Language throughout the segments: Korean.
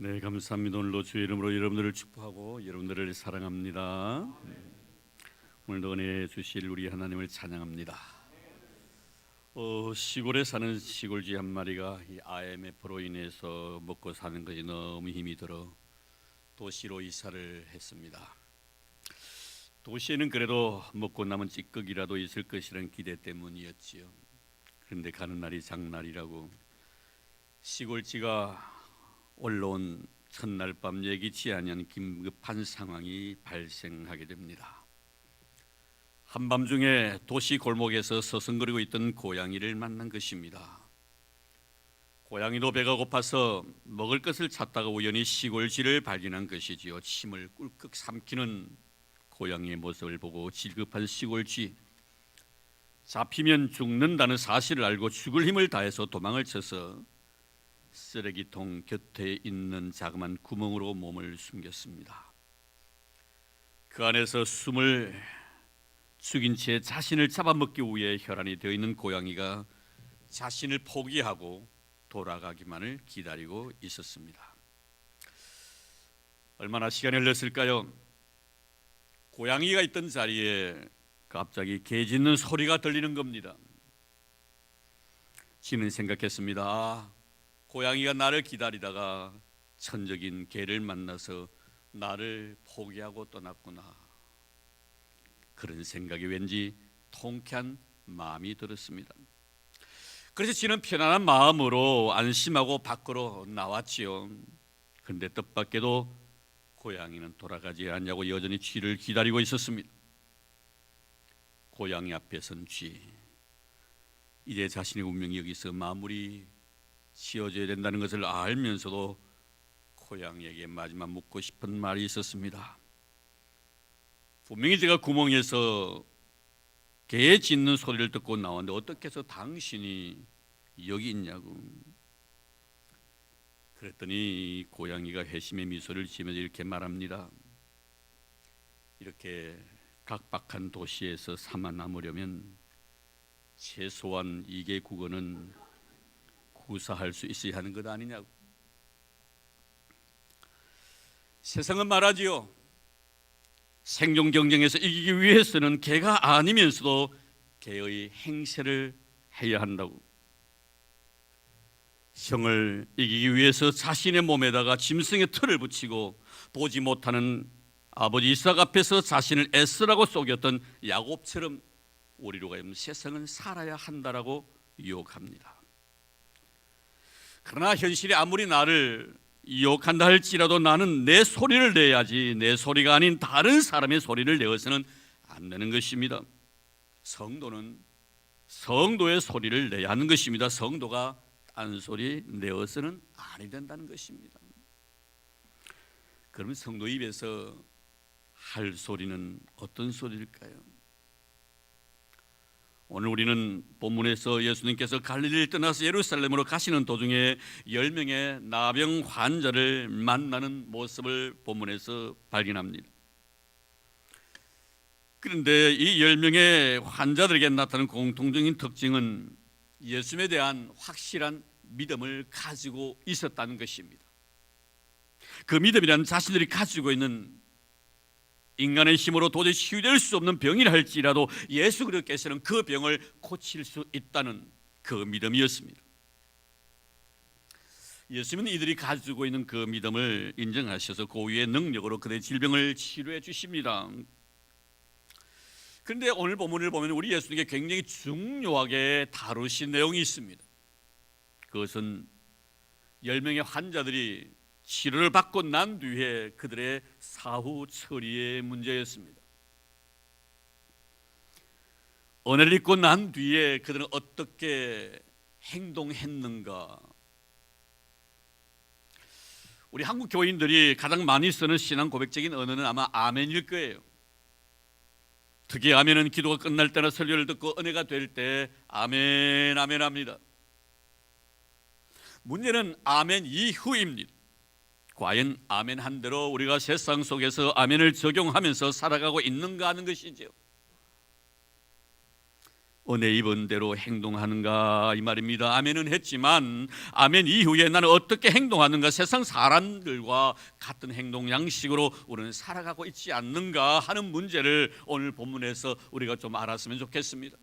네, 감사합니다. 오늘도 주의 이름으로 여러분들을 축복하고 여러분들을 사랑합니다. 오늘도 은혜 주실 우리 하나님을 찬양합니다. 시골에 사는 시골쥐 한 마리가 이 IMF로 인해서 먹고 사는 것이 너무 힘이 들어 도시로 이사를 했습니다. 도시에는 그래도 먹고 남은 찌꺼기라도 있을 것이라는 기대 때문이었지요. 그런데 가는 날이 장날이라고 시골쥐가 올라온 첫날 밤 예기치 아니한 긴급한 상황이 발생하게 됩니다. 한밤중에 도시 골목에서 서성거리고 있던 고양이를 만난 것입니다. 고양이도 배가 고파서 먹을 것을 찾다가 우연히 시골쥐를 발견한 것이지요. 침을 꿀꺽 삼키는 고양이의 모습을 보고 질급한 시골쥐, 잡히면 죽는다는 사실을 알고 죽을 힘을 다해서 도망을 쳐서 쓰레기통 곁에 있는 자그마한 구멍으로 몸을 숨겼습니다. 그 안에서 숨을 죽인 채 자신을 잡아먹기 위해 혈안이 되어 있는 고양이가 자신을 포기하고 돌아가기만을 기다리고 있었습니다. 얼마나 시간이 흘렀을까요? 고양이가 있던 자리에 갑자기 개 짖는 소리가 들리는 겁니다. 쥐는 생각했습니다. 고양이가 나를 기다리다가 천적인 개를 만나서 나를 포기하고 떠났구나. 그런 생각이 왠지 통쾌한 마음이 들었습니다. 그래서 쥐는 편안한 마음으로 안심하고 밖으로 나왔지요. 그런데 뜻밖에도 고양이는 돌아가지 않냐고 여전히 쥐를 기다리고 있었습니다. 고양이 앞에 선 쥐, 이제 자신의 운명이 여기서 마무리 지어져야 된다는 것을 알면서도 고양이에게 마지막 묻고 싶은 말이 있었습니다. 분명히 제가 구멍에서 개 짖는 소리를 듣고 나왔는데 어떻게 해서 당신이 여기 있냐고. 그랬더니 고양이가 회심의 미소를 지으면서 이렇게 말합니다. 이렇게 각박한 도시에서 살아남으려면 최소한 2개 국어는 구사할 수 있어야 하는 것 아니냐고. 세상은 말하지요. 생존 경쟁에서 이기기 위해서는 개가 아니면서도 개의 행세를 해야 한다고. 형을 이기기 위해서 자신의 몸에다가 짐승의 털을 붙이고 보지 못하는 아버지 이삭 앞에서 자신을 애쓰라고 속였던 야곱처럼 우리로 가면 세상은 살아야 한다라고 유혹합니다. 그러나 현실이 아무리 나를 유혹한다 할지라도 나는 내 소리를 내야지 내 소리가 아닌 다른 사람의 소리를 내어서는 안 되는 것입니다. 성도는 성도의 소리를 내야 하는 것입니다. 성도가 딴소리 내어서는 아니 된다는 것입니다. 그러면 성도 입에서 할 소리는 어떤 소리일까요? 오늘 우리는 본문에서 예수님께서 갈릴리를 떠나서 예루살렘으로 가시는 도중에 10명의 나병 환자를 만나는 모습을 본문에서 발견합니다. 그런데 이 10명의 환자들에게 나타나는 공통적인 특징은 예수님에 대한 확실한 믿음을 가지고 있었다는 것입니다. 그 믿음이란 자신들이 가지고 있는 인간의 힘으로 도저히 치유될 수 없는 병이라 할지라도 예수 그리스도께서는 그 병을 고칠 수 있다는 그 믿음이었습니다. 예수님은 이들이 가지고 있는 그 믿음을 인정하셔서 고유의 능력으로 그들의 질병을 치료해 주십니다. 그런데 오늘 본문을 보면 우리 예수님께 굉장히 중요하게 다루신 내용이 있습니다. 그것은 10명의 환자들이 치료를 받고 난 뒤에 그들의 사후 처리의 문제였습니다. 은혜를 입고 난 뒤에 그들은 어떻게 행동했는가? 우리 한국 교인들이 가장 많이 쓰는 신앙 고백적인 언어는 아마 아멘일 거예요. 특히 아멘은 기도가 끝날 때나 설교를 듣고 은혜가 될 때 아멘 아멘 합니다. 문제는 아멘 이후입니다. 과연 아멘 한 대로 우리가 세상 속에서 아멘을 적용하면서 살아가고 있는가 하는 것이죠. 은혜 입은 대로 행동하는가 이 말입니다. 아멘은 했지만 아멘 이후에 나는 어떻게 행동하는가, 세상 사람들과 같은 행동 양식으로 우리는 살아가고 있지 않는가 하는 문제를 오늘 본문에서 우리가 좀 알았으면 좋겠습니다.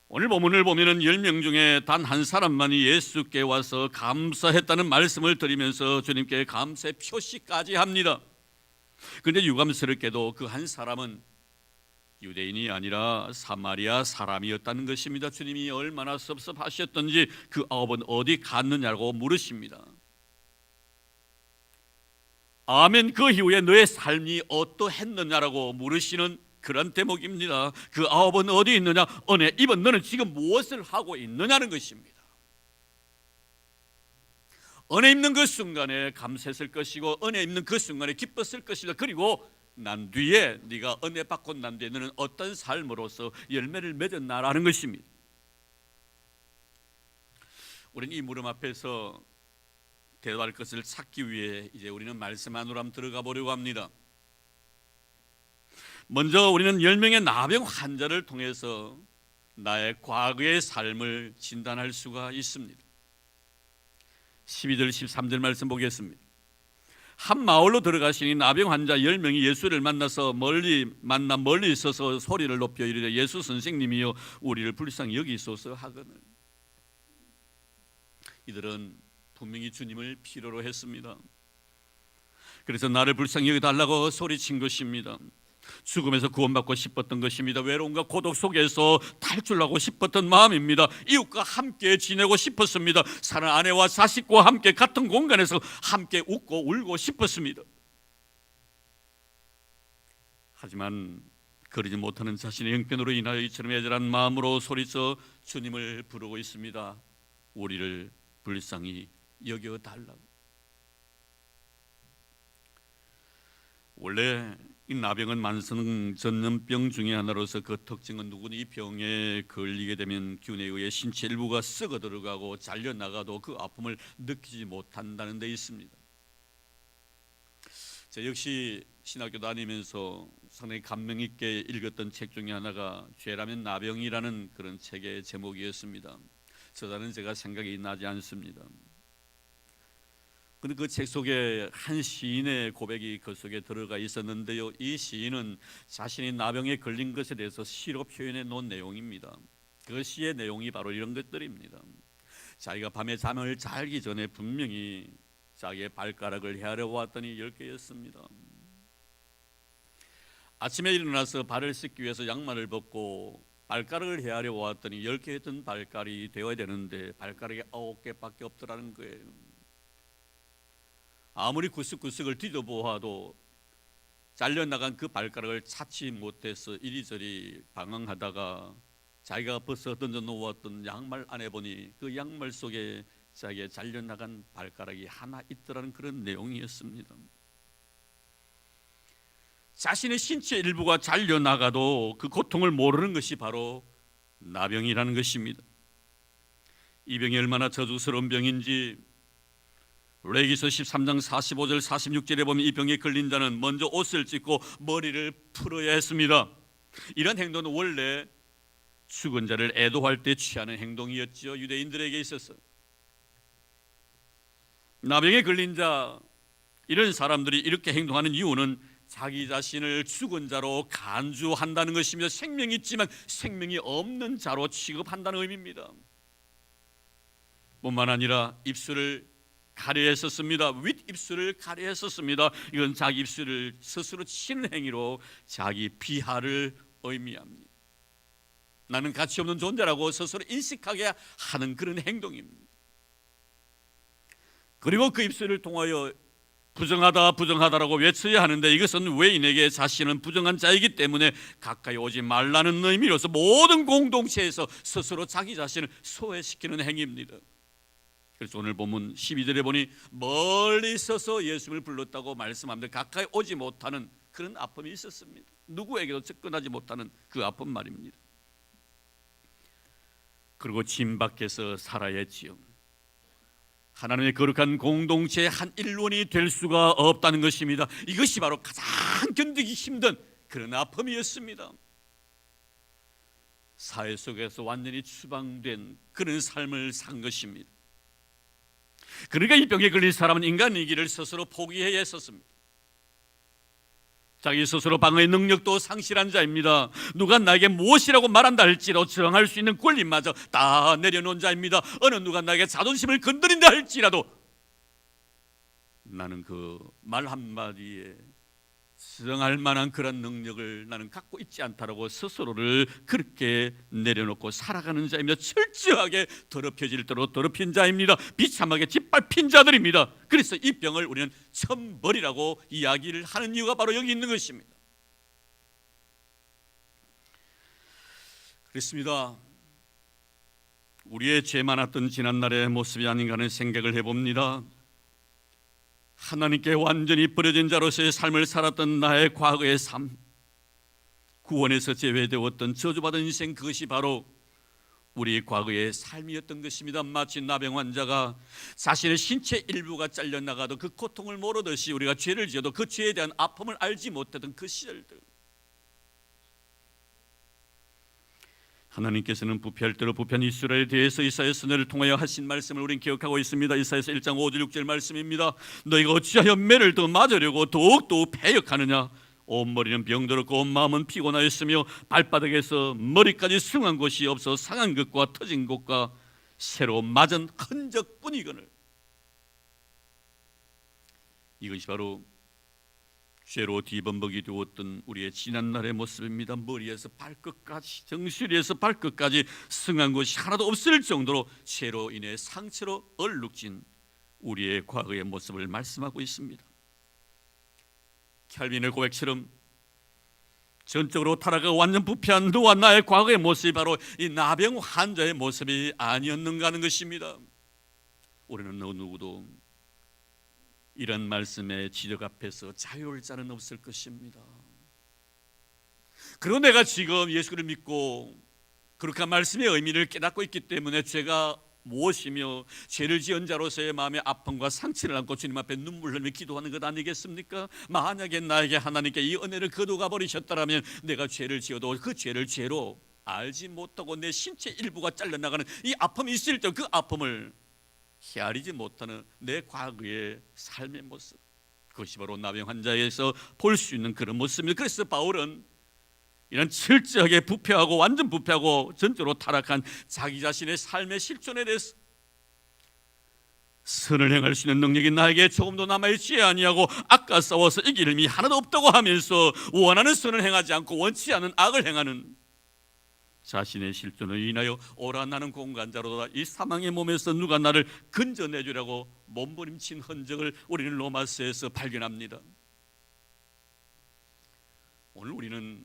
오늘 본문을 보면은 10명 중에 단 한 사람만이 예수께 와서 감사했다는 말씀을 드리면서 주님께 감사의 표시까지 합니다. 그런데 유감스럽게도 그 한 사람은 유대인이 아니라 사마리아 사람이었다는 것입니다. 주님이 얼마나 섭섭하셨던지 그 아홉은 어디 갔느냐고 물으십니다. 아멘, 그 이후에 너의 삶이 어떠했느냐라고 물으시는 그런 대목입니다. 그 아홉은 어디 있느냐? 은혜 입은 너는 지금 무엇을 하고 있느냐는 것입니다. 은혜 입는 그 순간에 감사했을 것이고 은혜 입는 그 순간에 기뻤을 것이다. 그리고 난 뒤에 네가 은혜 받고 난 뒤에 너는 어떤 삶으로서 열매를 맺었나라는 것입니다. 우리는 이 물음 앞에서 대답할 것을 찾기 위해 이제 우리는 말씀 안으로 한번 들어가 보려고 합니다. 먼저 우리는 10명의 나병 환자를 통해서 나의 과거의 삶을 진단할 수가 있습니다. 12절 13절 말씀 보겠습니다. 한 마을로 들어가시니 나병 환자 10명이 예수를 만나서 멀리 있어서 소리를 높여 이르되 예수 선생님이여 우리를 불쌍히 여기소서 하거늘. 이들은 분명히 주님을 필요로 했습니다. 그래서 나를 불쌍히 여기달라고 소리친 것입니다. 죽음에서 구원받고 싶었던 것입니다. 외로움과 고독 속에서 탈출하고 싶었던 마음입니다. 이웃과 함께 지내고 싶었습니다. 사는 아내와 자식과 함께 같은 공간에서 함께 웃고 울고 싶었습니다. 하지만 그러지 못하는 자신의 형편으로 인하여 이처럼 애절한 마음으로 소리쳐 주님을 부르고 있습니다. 우리를 불쌍히 여겨달라고. 원래 이 나병은 만성 전염병 중에 하나로서 그 특징은 누구는 이 병에 걸리게 되면 균에 의해 신체 일부가 썩어 들어가고 잘려나가도 그 아픔을 느끼지 못한다는 데 있습니다. 저 역시 신학교 다니면서 상당히 감명 있게 읽었던 책 중에 하나가 죄라면 나병이라는 그런 책의 제목이었습니다. 저자는 제가 생각이 나지 않습니다. 그런데 그 책 속에 한 시인의 고백이 그 속에 들어가 있었는데요, 이 시인은 자신이 나병에 걸린 것에 대해서 시로 표현해 놓은 내용입니다. 그 시의 내용이 바로 이런 것들입니다. 자기가 밤에 잠을 자기 전에 분명히 자기의 발가락을 헤아려 보았더니 10개였습니다. 아침에 일어나서 발을 씻기 위해서 양말을 벗고 발가락을 헤아려 보았더니 10개였던 발가락이 되어야 되는데 발가락이 9개밖에 없더라는 거예요. 아무리 구석구석을 뒤져보아도 잘려나간 그 발가락을 찾지 못해서 이리저리 방황하다가 자기가 벗어 던져 놓았던 양말 안에 보니 그 양말 속에 자기의 잘려나간 발가락이 하나 있더라는 그런 내용이었습니다. 자신의 신체 일부가 잘려나가도 그 고통을 모르는 것이 바로 나병이라는 것입니다. 이 병이 얼마나 저주스러운 병인지 레위기서 13장 45절 46절에 보면 이 병에 걸린 자는 먼저 옷을 찢고 머리를 풀어야 했습니다. 이런 행동은 원래 죽은 자를 애도할 때 취하는 행동이었죠. 유대인들에게 있어서 나병에 걸린 자, 이런 사람들이 이렇게 행동하는 이유는 자기 자신을 죽은 자로 간주한다는 것이며 생명이 있지만 생명이 없는 자로 취급한다는 의미입니다. 뿐만 아니라 입술을 가려했었습니다. 윗입술을 가려했었습니다. 이건 자기 입술을 스스로 치는 행위로 자기 비하를 의미합니다. 나는 가치 없는 존재라고 스스로 인식하게 하는 그런 행동입니다. 그리고 그 입술을 통하여 부정하다라고 외쳐야 하는데 이것은 외인에게 자신은 부정한 자이기 때문에 가까이 오지 말라는 의미로서 모든 공동체에서 스스로 자기 자신을 소외시키는 행위입니다. 그래서 오늘 본문 12절에 보니 멀리 있어서 예수를 불렀다고 말씀합니다. 가까이 오지 못하는 그런 아픔이 있었습니다. 누구에게도 접근하지 못하는 그 아픔 말입니다. 그리고 짐 밖에서 살아야 했지요. 하나님의 거룩한 공동체의 한 일원이 될 수가 없다는 것입니다. 이것이 바로 가장 견디기 힘든 그런 아픔이었습니다. 사회 속에서 완전히 추방된 그런 삶을 산 것입니다. 그러니까 이 병에 걸린 사람은 인간이기를 스스로 포기해야 했었습니다. 자기 스스로 방어의 능력도 상실한 자입니다. 누가 나에게 무엇이라고 말한다 할지라도 저항할 수 있는 권리마저 다 내려놓은 자입니다. 어느 누가 나에게 자존심을 건드린다 할지라도 나는 그 말 한마디에 수정할 만한 그런 능력을 나는 갖고 있지 않다라고 스스로를 그렇게 내려놓고 살아가는 자입니다. 철저하게 더럽혀질 대로 더럽힌 자입니다. 비참하게 짓밟힌 자들입니다. 그래서 이 병을 우리는 천벌이라고 이야기를 하는 이유가 바로 여기 있는 것입니다. 그렇습니다. 우리의 죄 많았던 지난날의 모습이 아닌가 하는 생각을 해봅니다. 하나님께 완전히 버려진 자로서의 삶을 살았던 나의 과거의 삶, 구원에서 제외되었던 저주받은 인생, 그것이 바로 우리 과거의 삶이었던 것입니다. 마치 나병 환자가 자신의 신체 일부가 잘려나가도 그 고통을 모르듯이 우리가 죄를 지어도 그 죄에 대한 아픔을 알지 못했던 그 시절들, 하나님께서는 부패할 대로 부패한 이스라엘에 대해서 이사야 선지자를 통하여 하신 말씀을 우리는 기억하고 있습니다. 이사야서 1장 5절 6절 말씀입니다. 너희가 어찌하여 매를 더 맞으려고 더욱더 패역하느냐. 온 머리는 병들었고 온 마음은 피곤하였으며 발바닥에서 머리까지 승한 곳이 없어 상한 것과 터진 곳과 새로 맞은 흔적뿐이거늘. 이것이 바로 죄로 뒤범벅이 되었던 우리의 지난날의 모습입니다. 머리에서 발끝까지, 정수리에서 발끝까지 승한 것이 하나도 없을 정도로 죄로 인해 상처로 얼룩진 우리의 과거의 모습을 말씀하고 있습니다. 켈빈의 고백처럼 전적으로 타락하고 완전 부패한 너와 나의 과거의 모습이 바로 이 나병 환자의 모습이 아니었는가 하는 것입니다. 우리는 어느 누구도 이런 말씀의 지적 앞에서 자유로울 자는 없을 것입니다. 그리고 내가 지금 예수를 믿고 그렇게 말씀의 의미를 깨닫고 있기 때문에 죄가 무엇이며 죄를 지은 자로서의 마음의 아픔과 상처를 안고 주님 앞에 눈물 흘리며 기도하는 것 아니겠습니까? 만약에 나에게 하나님께 이 은혜를 거두어 버리셨다면 내가 죄를 지어도 그 죄를 죄로 알지 못하고 내 신체 일부가 잘려나가는 이 아픔이 있을 때 그 아픔을 헤아리지 못하는 내 과거의 삶의 모습, 그것이 바로 나병 환자에서 볼 수 있는 그런 모습입니다. 그래서 바울은 이런 철저하게 부패하고 완전 부패하고 전적으로 타락한 자기 자신의 삶의 실존에 대해서 선을 행할 수 있는 능력이 나에게 조금도 남아있지 아니하고 악과 싸워서 이길 힘이 하나도 없다고 하면서 원하는 선을 행하지 않고 원치 않은 악을 행하는 자신의 실존을 인하여 오라 나는 공간자로다, 이 사망의 몸에서 누가 나를 건져내주라고 몸부림친 흔적을 우리는 로마서에서 발견합니다. 오늘 우리는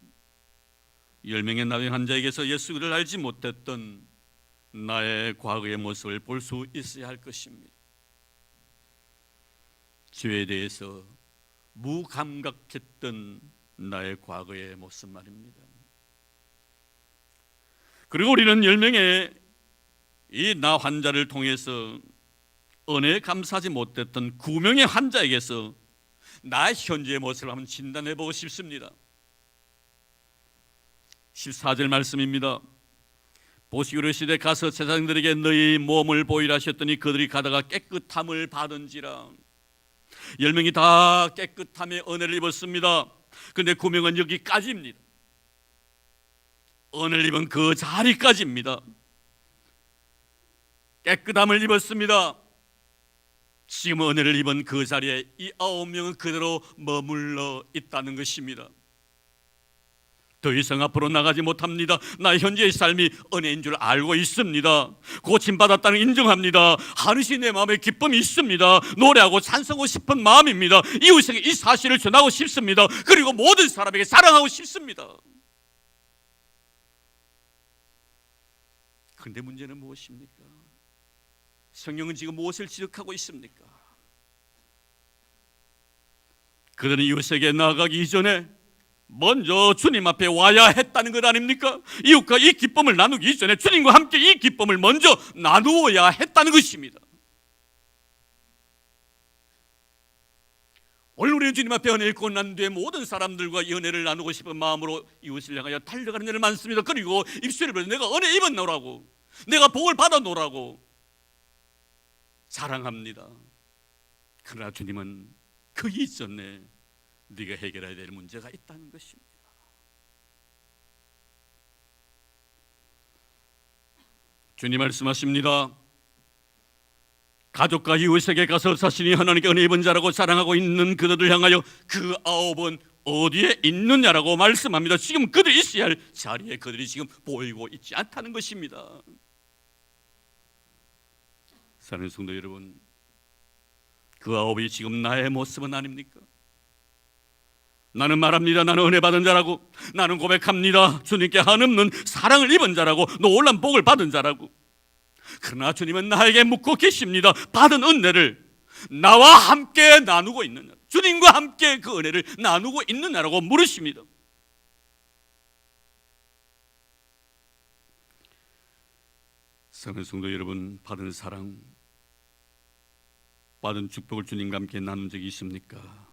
10명의 나병 환자에게서 예수를 알지 못했던 나의 과거의 모습을 볼 수 있어야 할 것입니다. 죄에 대해서 무감각했던 나의 과거의 모습 말입니다. 그리고 우리는 10명의 이 나 환자를 통해서 은혜에 감사하지 못했던 9명의 환자에게서 나의 현재의 모습을 한번 진단해 보고 싶습니다. 14절 말씀입니다. 보시기로 이르시되 가서 제사장들에게 너희 몸을 보이라 하셨더니 그들이 가다가 깨끗함을 받은지라. 10명이 다 깨끗함의 은혜를 입었습니다. 그런데 9명은 여기까지입니다. 은혜를 입은 그 자리까지입니다. 깨끗함을 입었습니다. 지금 은혜를 입은 그 자리에 이 9명은 그대로 머물러 있다는 것입니다. 더 이상 앞으로 나가지 못합니다. 나의 현재의 삶이 은혜인 줄 알고 있습니다. 고침받았다는 인정합니다. 하늘이 내 마음에 기쁨이 있습니다. 노래하고 찬송하고 싶은 마음입니다. 이웃에게 이 사실을 전하고 싶습니다. 그리고 모든 사람에게 사랑하고 싶습니다. 그런데 문제는 무엇입니까? 성령은 지금 무엇을 지적하고 있습니까? 그들은 이웃에게 나아가기 이전에 먼저 주님 앞에 와야 했다는 것 아닙니까? 이웃과 이 기쁨을 나누기 이전에 주님과 함께 이 기쁨을 먼저 나누어야 했다는 것입니다. 오늘 우리는 주님 앞에 은혜를 입고 난 뒤에 모든 사람들과 이 은혜를 나누고 싶은 마음으로 이웃을 향하여 달려가는 일을 많습니다. 그리고 입술을 벌여 내가 은혜 입었노라고, 내가 복을 받아노라고 자랑합니다. 그러나 주님은 그 이전에 네가 해결해야 될 문제가 있다는 것입니다. 주님 말씀하십니다. 가족과 이웃에게 가서 자신이 하나님께 은혜 입은 자라고 자랑하고 있는 그들을 향하여 그 아홉은 어디에 있느냐라고 말씀합니다. 지금 그들이 있어야 할 자리에 그들이 지금 보이고 있지 않다는 것입니다. 사랑하는 성도 여러분, 그 아홉이 지금 나의 모습은 아닙니까? 나는 말합니다. 나는 은혜 받은 자라고, 나는 고백합니다. 주님께 한없는 사랑을 입은 자라고, 놀란 복을 받은 자라고. 그러나 주님은 나에게 묻고 계십니다. 받은 은혜를 나와 함께 나누고 있느냐, 주님과 함께 그 은혜를 나누고 있느냐라고 물으십니다. 사랑하는 성도 여러분, 받은 사랑, 받은 축복을 주님과 함께 나눈 적이 있습니까?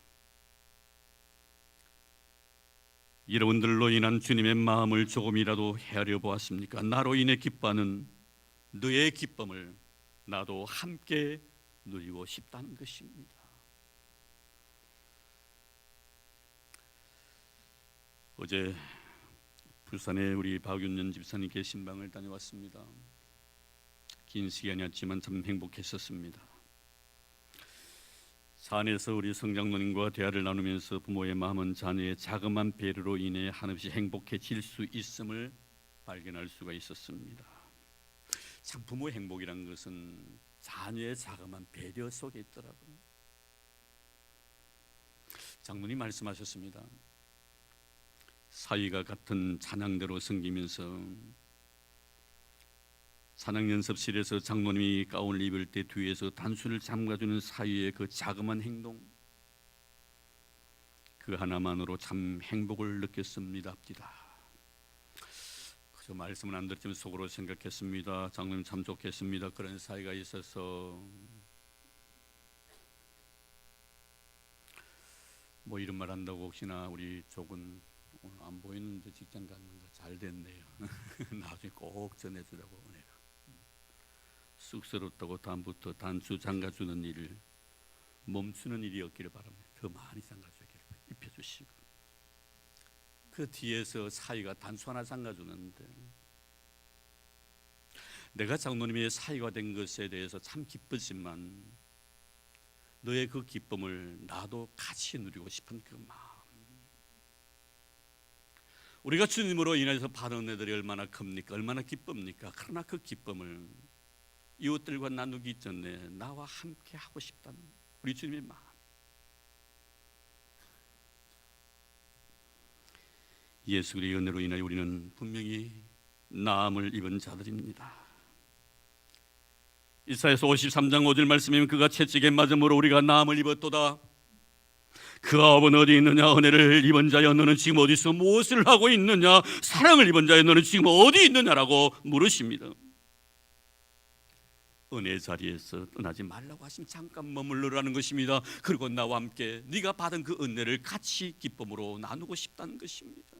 여러분들로 인한 주님의 마음을 조금이라도 헤아려 보았습니까? 나로 인해 기뻐하는 너의 기쁨을 나도 함께 누리고 싶다는 것입니다. 어제 부산에 우리 박윤년 집사님께 신방을 다녀왔습니다. 긴 시간이었지만 참 행복했었습니다. 차 안에서 우리 성장로님과 대화를 나누면서 부모의 마음은 자녀의 자그마한 배려로 인해 한없이 행복해질 수 있음을 발견할 수가 있었습니다. 참 부모의 행복이란 것은 자녀의 자그마한 배려 속에 있더라고요. 장로님 말씀하셨습니다. 사위가 같은 찬양대로 섬기면서 찬양 연습실에서 장로님이 가운을 입을 때 뒤에서 단수를 잠가주는 사위의 그 자그마한 행동, 그 하나만으로 참 행복을 느꼈습니다. 그저 말씀은 안 들었지만 속으로 생각했습니다. 장로님 참 좋겠습니다. 그런 사이가 있어서 뭐 이런 말 한다고 혹시나 우리 쪽은 오늘 안 보이는데 직장 가는 거 잘 됐네요. 나중에 꼭 전해주라고 은혜가. 쑥스럽다고 다음부터 단수 장가주는 일을 멈추는 일이 없기를 바랍니다. 더 많이 장가주기를 입혀주시고, 그 뒤에서 사위가 단수 하나 장가주는데 내가 장로님의 사위가 된 것에 대해서 참 기쁘지만 너의 그 기쁨을 나도 같이 누리고 싶은 그 마음, 우리가 주님으로 인해서 받은 은혜들이 얼마나 큽니까? 얼마나 기쁩니까? 그러나 그 기쁨을 이웃들과 나누기 전에 나와 함께 하고 싶다는 우리 주님의 마음. 예수 그리스도의 은혜로 인하여 우리는 분명히 나음을 입은 자들입니다. 이사야서 53장 5절 말씀이면 그가 채찍에 맞음으로 우리가 나음을 입었도다. 그 아홉은 어디 있느냐? 은혜를 입은 자여 너는 지금 어디서 무엇을 하고 있느냐? 사랑을 입은 자여 너는 지금 어디 있느냐라고 물으십니다. 은혜 자리에서 떠나지 말라고 하시면 잠깐 머물러라는 것입니다. 그리고 나와 함께 네가 받은 그 은혜를 같이 기쁨으로 나누고 싶다는 것입니다.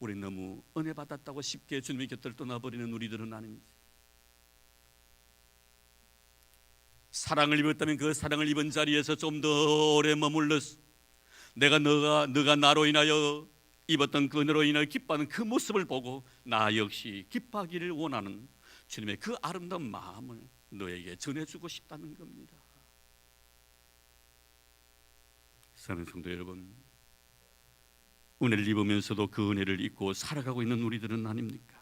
우리 너무 은혜 받았다고 쉽게 주님의 곁을 떠나버리는 우리들은 아닙니다. 사랑을 입었다면 그 사랑을 입은 자리에서 좀 더 오래 머물러서 너가 나로 인하여 입었던 그 은혜로 인하여 기뻐하는 그 모습을 보고 나 역시 기뻐하기를 원하는 주님의 그 아름다운 마음을 너에게 전해주고 싶다는 겁니다. 사랑하는 성도 여러분, 은혜를 입으면서도 그 은혜를 잊고 살아가고 있는 우리들은 아닙니까?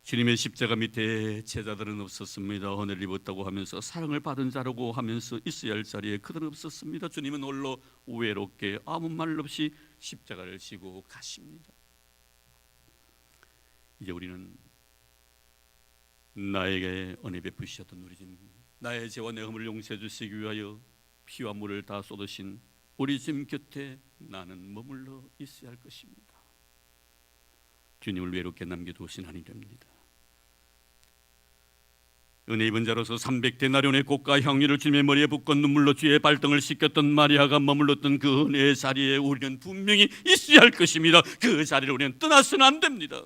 주님의 십자가 밑에 제자들은 없었습니다. 은혜를 입었다고 하면서 사랑을 받은 자라고 하면서 있어야 할 자리에 그들은 없었습니다. 주님은 홀로 외롭게 아무 말 없이 십자가를 지고 가십니다. 이제 우리는 나에게 은혜 베푸셨던 우리 주님, 나의 죄와 내 허물을 용서해 주시기 위하여 피와 물을 다 쏟으신 우리 주님 곁에 나는 머물러 있어야 할 것입니다. 주님을 외롭게 남겨두시는 아니 됩니다. 은혜 입은 자로서 300데나리온의 고가 향유를 주님의 머리에 붓고 눈물로 주의 발등을 씻겼던 마리아가 머물렀던 그 은혜의 자리에 우리는 분명히 있어야 할 것입니다. 그 자리를 우리는 떠나서는 안 됩니다.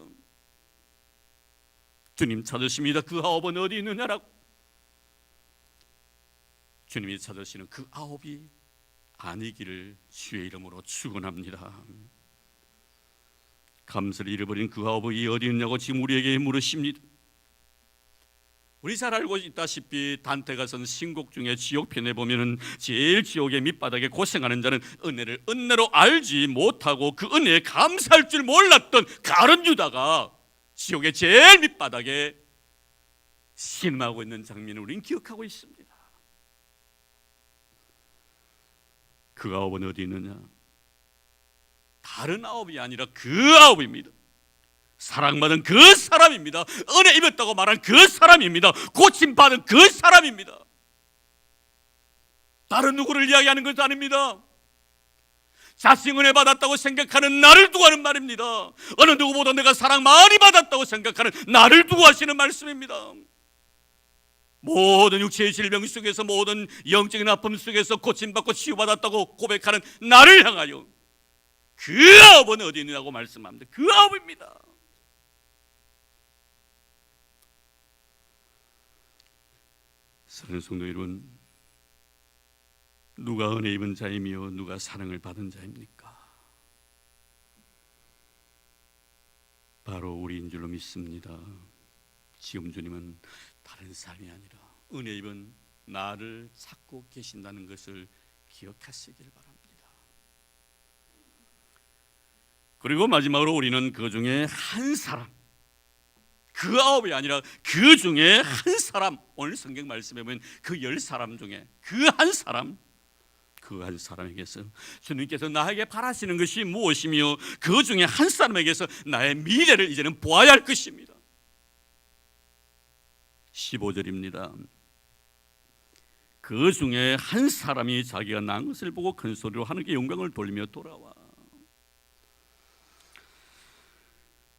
주님 찾으십니다. 그 아홉은 어디 있느냐라고. 주님이 찾으시는 그 아홉이 아니기를 주의 이름으로 축원합니다. 감사를 잃어버린 그 아홉이 어디 있냐고 지금 우리에게 물으십니다. 우리 잘 알고 있다시피 단테가 쓴 신곡 중에 지옥편에 보면은 제일 지옥의 밑바닥에 고생하는 자는 은혜를 은혜로 알지 못하고 그 은혜에 감사할 줄 몰랐던 가룟 유다가 지옥의 제일 밑바닥에 신음하고 있는 장면을 우리는 기억하고 있습니다. 그 아홉은 어디 있느냐? 다른 아홉이 아니라 그 아홉입니다. 사랑받은 그 사람입니다. 은혜 입었다고 말한 그 사람입니다. 고침받은 그 사람입니다. 다른 누구를 이야기하는 것도 아닙니다. 자신 은혜 받았다고 생각하는 나를 두고 하는 말입니다. 어느 누구보다 내가 사랑 많이 받았다고 생각하는 나를 두고 하시는 말씀입니다. 모든 육체의 질병 속에서, 모든 영적인 아픔 속에서 고침받고 치유받았다고 고백하는 나를 향하여 그 아홉은 어디 있느냐고 말씀합니다. 그 아홉입니다. 사랑하는 성도 여러분, 누가 은혜 입은 자이며 누가 사랑을 받은 자입니까? 바로 우리인 줄로 믿습니다. 지금 주님은 다른 사람이 아니라 은혜 입은 나를 찾고 계신다는 것을 기억하시길 바랍니다. 그리고 마지막으로 우리는 그 중에 한 사람, 그 아홉이 아니라 그 중에 한 사람, 오늘 성경 말씀에 보면 그 10사람 중에 그 한 사람, 그 한 사람에게서 주님께서 나에게 바라시는 것이 무엇이며 그 중에 한 사람에게서 나의 미래를 이제는 보아야 할 것입니다. 15절입니다. 그 중에 한 사람이 자기가 난 것을 보고 큰 소리로 하늘께 영광을 돌리며 돌아와.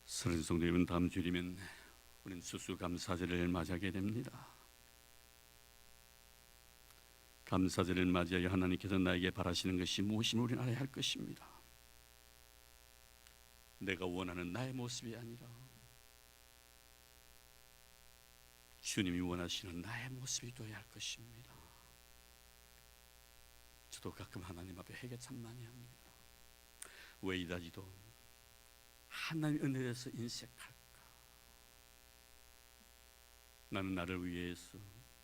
사랑하는 성도 여러분, 다음 주일이면 우리는 추수감사절을 맞이하게 됩니다. 감사절을 맞이하여 하나님께서 나에게 바라시는 것이 무엇임을 우리는 알아야 할 것입니다. 내가 원하는 나의 모습이 아니라 주님이 원하시는 나의 모습이 되어야 할 것입니다. 저도 가끔 하나님 앞에 회개 참 많이 합니다. 왜 이다지도 하나님 은혜에서 인색할까? 나는 나를 위해서,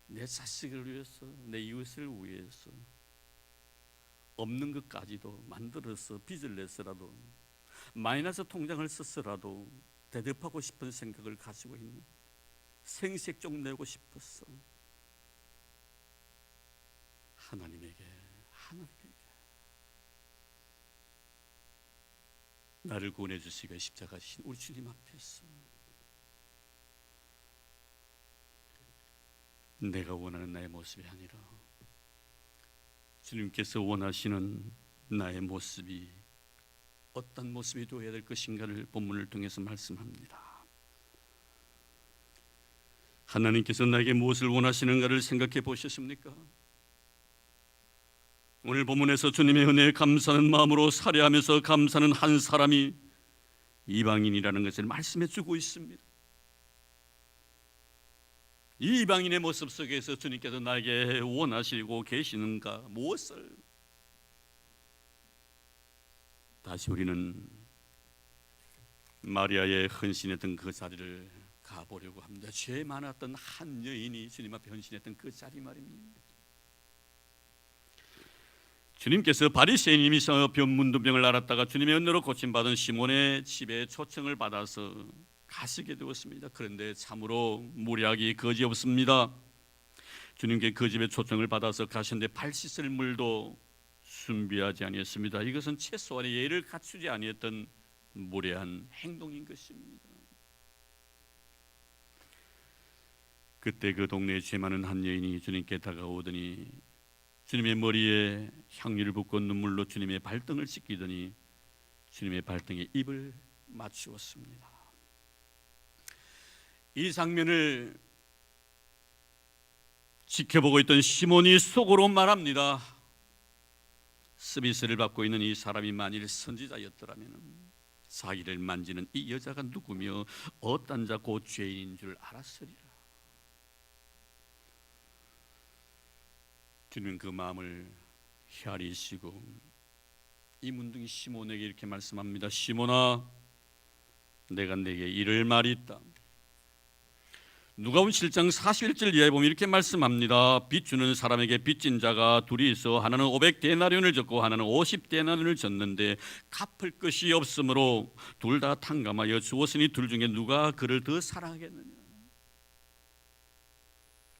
내 자식을 위해서, 내 이웃을 위해서 없는 것까지도 만들어서 빚을 내서라도 마이너스 통장을 썼어라도 대접하고 싶은 생각을 가지고 있는, 생색좀 내고 싶었어. 하나님에게 나를 구원해 주시고 십자가신 우리 주님 앞에서 내가 원하는 나의 모습이 아니라 주님께서 원하시는 나의 모습이 어떤 모습이 되어야 될 것인가를 본문을 통해서 말씀합니다. 하나님께서 나에게 무엇을 원하시는가를 생각해 보셨습니까? 오늘 본문에서 주님의 은혜에 감사하는 마음으로 살해하면서 감사하는 한 사람이 이방인이라는 것을 말씀해 주고 있습니다. 이 이방인의 모습 속에서 주님께서 나에게 원하시고 계시는가, 무엇을? 다시 우리는 마리아의 헌신했던 그 자리를 가보려고 합니다. 죄 많았던 한 여인이 주님 앞에 헌신했던 그 자리 말입니다. 주님께서 바리새인이면서 문둥병을 앓았다가 주님의 은혜로 고침받은 시몬의 집에 초청을 받아서 가시게 되었습니다. 그런데 참으로 무리하기 거지없습니다. 주님께 그 집에 초청을 받아서 가셨는데 발 씻을 물도 준비하지 아니했습니다. 이것은 최소한의 예의를 갖추지 아니했던 무례한 행동인 것입니다. 그때 그 동네에 죄 많은 한 여인이 주님께 다가오더니 주님의 머리에 향유를 붓고 눈물로 주님의 발등을 씻기더니 주님의 발등에 입을 맞추었습니다. 이 장면을 지켜보고 있던 시몬이 속으로 말합니다. 서비스를 받고 있는 이 사람이 만일 선지자였더라면 자기를 만지는 이 여자가 누구며 어떤 자 곧 죄인인 줄 알았으리라. 주님은 그 마음을 헤아리시고 이 문둥이 시몬에게 이렇게 말씀합니다. 시몬아, 내가 내게 이를 말이 있다. 누가복음 7장 41절 이하에 보면 이렇게 말씀합니다. 빚 주는 사람에게 빚진 자가 둘이 있어 하나는 500데나리온을 졌고 하나는 50데나리온을 졌는데 갚을 것이 없으므로 둘 다 탕감하여 주었으니 둘 중에 누가 그를 더 사랑하겠느냐.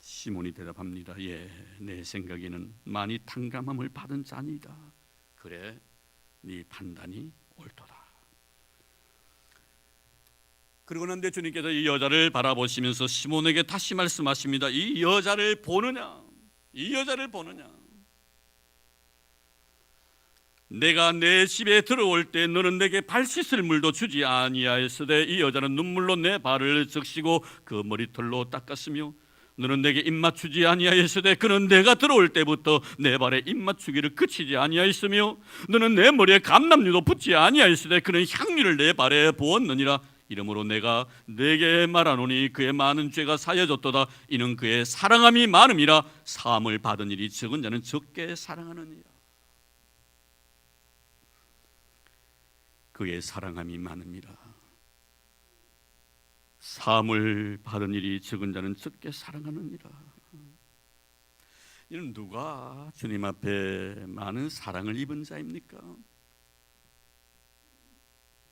시몬이 대답합니다. 예, 내 생각에는 많이 탕감함을 받은 자니다. 그래, 네 판단이 옳도다. 그러고 난 뒤에 주님께서 이 여자를 바라보시면서 시몬에게 다시 말씀하십니다. 이 여자를 보느냐? 이 여자를 보느냐? 내가 내 집에 들어올 때 너는 내게 발 씻을 물도 주지 아니하였으되 이 여자는 눈물로 내 발을 적시고 그 머리털로 닦았으며 너는 내게 입 맞추지 아니하였으되 그는 내가 들어올 때부터 내 발에 입 맞추기를 그치지 아니하였으며 너는 내 머리에 감람류도 붓지 아니하였으되 그는 향유를 내 발에 부었느니라. 이러므로 내가 네게 말하노니 그의 많은 죄가 사여졌도다. 이는 그의 사랑함이 많음이라. 사함을 받은 일이 적은 자는 적게 사랑하느니라. 그의 사랑함이 많음이라. 사함을 받은 일이 적은 자는 적게 사랑하느니라. 이는 누가 주님 앞에 많은 사랑을 입은 자입니까?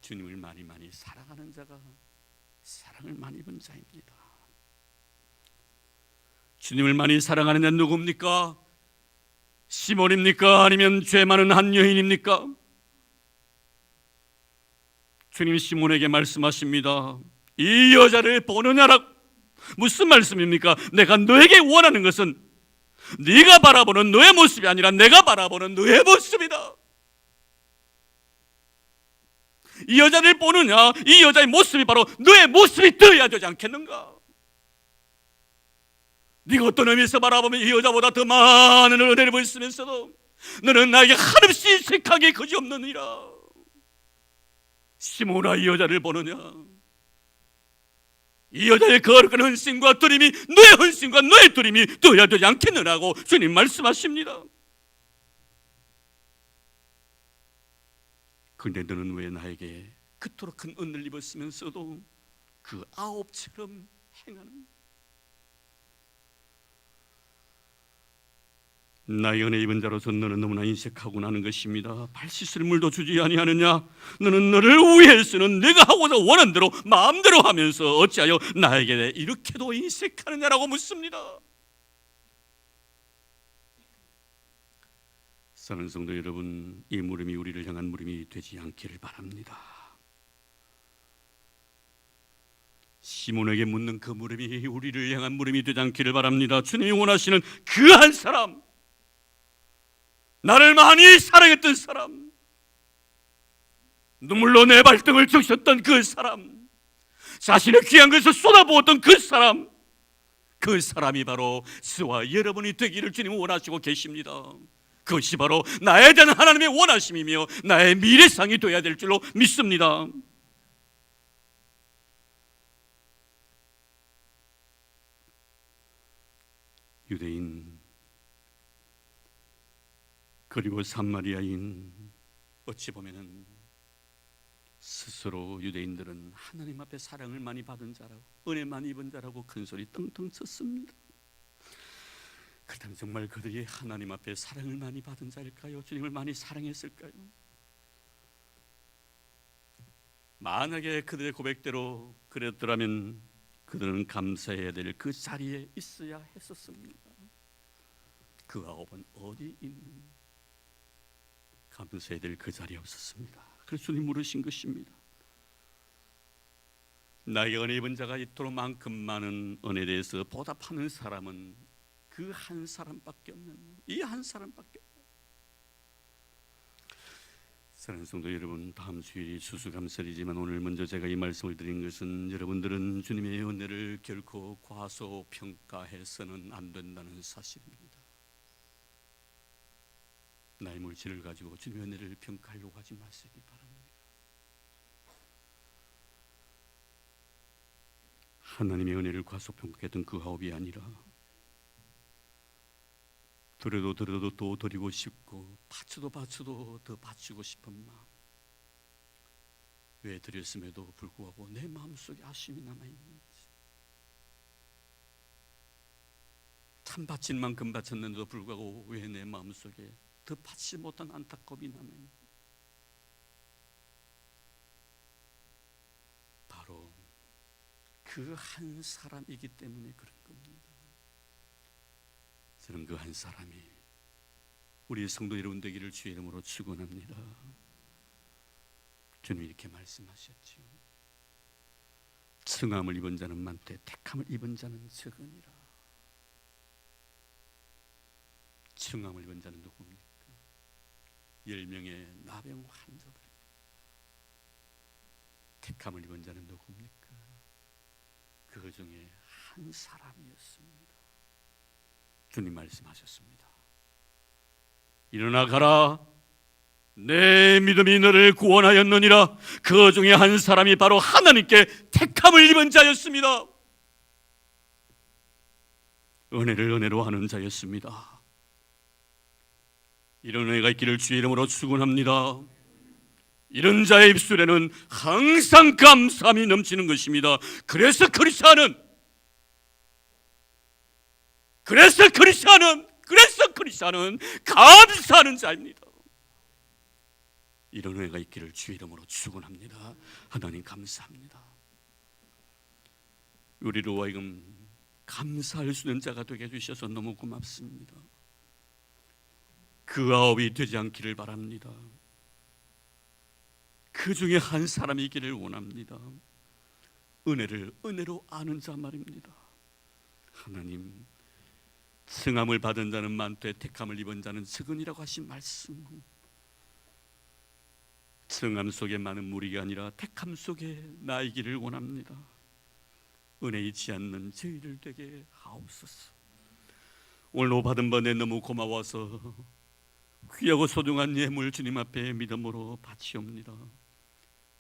주님을 많이 사랑하는 자가 사랑을 많이 입은 자입니다. 주님을 많이 사랑하는 자는 누굽니까? 시몬입니까? 아니면 죄 많은 한 여인입니까? 주님 시몬에게 말씀하십니다. 이 여자를 보느냐라고. 무슨 말씀입니까? 내가 너에게 원하는 것은 네가 바라보는 너의 모습이 아니라 내가 바라보는 너의 모습이다. 이 여자를 보느냐? 이 여자의 모습이 바로 너의 모습이 되어야 되지 않겠는가? 네가 어떤 의미에서 바라보면 이 여자보다 더 많은 은혜를 보였으면서도 너는 나에게 한없이 인색하게 그지없느니라. 시몬아, 이 여자를 보느냐? 이 여자의 거룩한 헌신과 드림이 너의 헌신과 너의 드림이 되어야 되지 않겠느냐고 주님 말씀하십니다. 그런데 너는 왜 나에게 그토록 큰 은혜를 입었으면서도 그 아홉처럼 행하는? 나의 은혜 입은 자로서 너는 너무나 인색하고 나는 것입니다. 발 씻을 물도 주지 아니하느냐? 너는 너를 위해서는 내가 하고자 원한 대로 마음대로 하면서 어찌하여 나에게 이렇게도 인색하느냐라고 묻습니다. 사랑하는 성도 여러분, 이 물음이 우리를 향한 물음이 되지 않기를 바랍니다. 시몬에게 묻는 그 물음이 우리를 향한 물음이 되지 않기를 바랍니다. 주님이 원하시는 그 한 사람, 나를 많이 사랑했던 사람, 눈물로 내 발등을 적셨던 그 사람, 자신의 귀한 것을 쏟아부었던 그 사람, 그 사람이 바로 저와 여러분이 되기를 주님은 원하시고 계십니다. 그것이 바로 나에 대한 하나님의 원하심이며 나의 미래상이 되어야 될 줄로 믿습니다. 유대인 그리고 삼마리아인, 어찌 보면은 스스로 유대인들은 하나님 앞에 사랑을 많이 받은 자라고 은혜 많이 입은 자라고 큰소리 떵떵 쳤습니다. 그렇다면 정말 그들이 하나님 앞에 사랑을 많이 받은 자일까요? 주님을 많이 사랑했을까요? 만약에 그들의 고백대로 그랬더라면 그들은 감사해야 될 그 자리에 있어야 했었습니다. 그 아홉은 어디 있는? 감사해야 될 그 자리에 없었습니다. 그래서 주님 물으신 것입니다. 나에게 은혜 입은 자가 이토록 만큼 많은 은혜에 대해서 보답하는 사람은 그 한 사람밖에 없는, 이 한 사람밖에 없는. 사랑하는 성도 여러분, 다음 주일이 추수감사일이지만 오늘 먼저 제가 이 말씀을 드린 것은 여러분들은 주님의 은혜를 결코 과소평가해서는 안 된다는 사실입니다. 나의 물질을 가지고 주님의 은혜를 평가하려고 하지 마시기 바랍니다. 하나님의 은혜를 과소평가했던 그 아홉이 아니라 드려도 또 드리고 싶고 바쳐도 더 바치고 싶은 마음, 왜 드렸음에도 불구하고 내 마음속에 아쉬움이 남아있는지, 참 바친 만큼 바쳤는데도 불구하고 왜 내 마음속에 더 바치지 못한 안타까움이 남아있는지, 바로 그 한 사람이기 때문에 그런 겁니다. 저는 그 한 사람이 우리 성도 여러분 되기를 주의 이름으로 축원합니다. 주님이 이렇게 말씀하셨죠. 청함을 입은 자는 많되 택함을 입은 자는 적으니라. 청함을 입은 자는 누굽니까? 10명의 나병 환자들입니다. 택함을 입은 자는 누굽니까? 그 중에 한 사람이었습니다. 주님 말씀하셨습니다. 일어나 가라, 내 믿음이 너를 구원하였느니라. 그 중에 한 사람이 바로 하나님께 택함을 입은 자였습니다. 은혜를 은혜로 하는 자였습니다. 이런 은혜가 있기를 주의 이름으로 축원합니다. 이런 자의 입술에는 항상 감사함이 넘치는 것입니다. 그래서 크리스찬은 감사하는 자입니다. 이런 은혜가 있기를 주의 이름으로 축원합니다. 하나님 감사합니다. 우리로 하여금 감사할 수 있는 자가 되게 해주셔서 너무 고맙습니다. 그 아홉이 되지 않기를 바랍니다. 그 중에 한 사람이 있기를 원합니다. 은혜를 은혜로 아는 자 말입니다. 하나님, 승함을 받은 자는 많되 택함을 입은 자는 적으니라고 하신 말씀, 승함 속에 많은 무리가 아니라 택함 속에 나이기를 원합니다. 은혜 잊지 않는 저희를 되게 하옵소서. 오늘 받은 번에 너무 고마워서 귀하고 소중한 예물 주님 앞에 믿음으로 바치옵니다.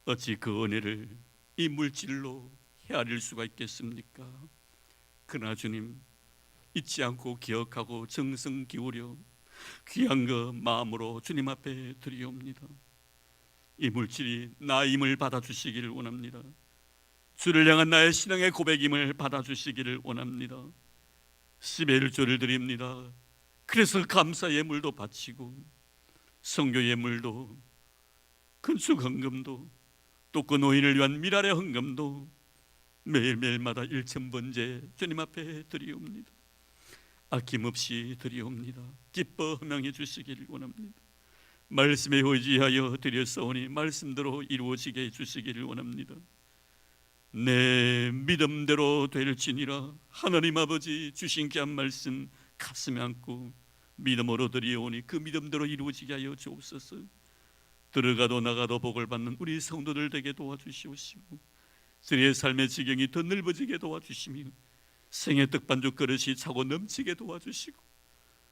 어찌 그 은혜를 이 물질로 헤아릴 수가 있겠습니까? 그러나 주님, 잊지 않고 기억하고 정성 기울여 귀한 그 마음으로 주님 앞에 드리옵니다. 이 물질이 나임을 받아주시기를 원합니다. 주를 향한 나의 신앙의 고백임을 받아주시기를 원합니다. 10의 1조를 드립니다. 그래서 감사 예물도 바치고 선교 예물도 건축 헌금도 또 그 노인을 위한 미랄의 헌금도 매일매일마다 1,000번째 주님 앞에 드리옵니다. 아낌없이 드리옵니다. 기뻐 흠양해 주시기를 원합니다. 말씀에 의지하여 드렸사오니 말씀대로 이루어지게 해주시기를 원합니다. 내 믿음대로 될지니라. 하나님 아버지 주신 귀한 말씀 가슴에 안고 믿음으로 드리오니 그 믿음대로 이루어지게 하여 주옵소서. 들어가도 나가도 복을 받는 우리 성도들 되게 도와주시옵시고 저희의 삶의 지경이 더 넓어지게 도와주시며 생의 떡반죽 그릇이 차고 넘치게 도와주시고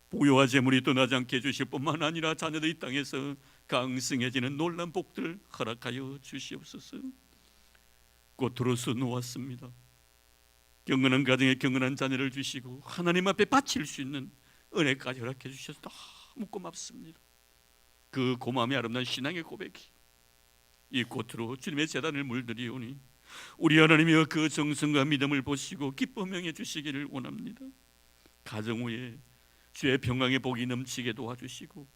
부요와 재물이 떠나지 않게 해주실 뿐만 아니라 자녀들이 이 땅에서 강성해지는 놀란 복들 허락하여 주시옵소서. 꽃으로서 놓았습니다. 경건한 가정에 경건한 자녀를 주시고 하나님 앞에 바칠 수 있는 은혜까지 허락해 주셔서 너무 고맙습니다. 그 고마움이 아름다운 신앙의 고백이 이 꽃으로 주님의 제단을 물들이오니 우리 하나님이여 그 정성과 믿음을 보시고 기뻐 명해 주시기를 원합니다. 가정 후에 주의 평강의 복이 넘치게 도와주시고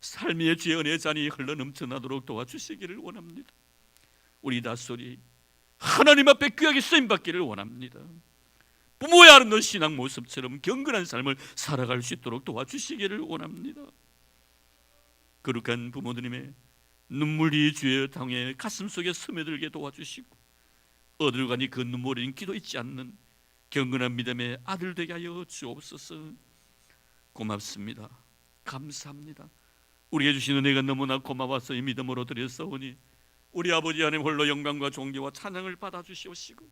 삶의 주의 은혜의 잔이 흘러 넘쳐나도록 도와주시기를 원합니다. 우리 다소리 하나님 앞에 귀하게 쓰임받기를 원합니다. 부모의 아름다운 신앙 모습처럼 경건한 삶을 살아갈 수 있도록 도와주시기를 원합니다. 거룩한 부모님의 눈물이 주의 당에 가슴속에 스며들게 도와주시고 어딜 그 눈물이 기도 있지 않는 경건한 믿음의 아들 되게 하여 주옵소서. 고맙습니다. 감사합니다. 우리에게 주신 은혜가 너무나 고마워서 이 믿음으로 드렸사오니 우리 아버지 하나님 홀로 영광과 존귀와 찬양을 받아주시옵시고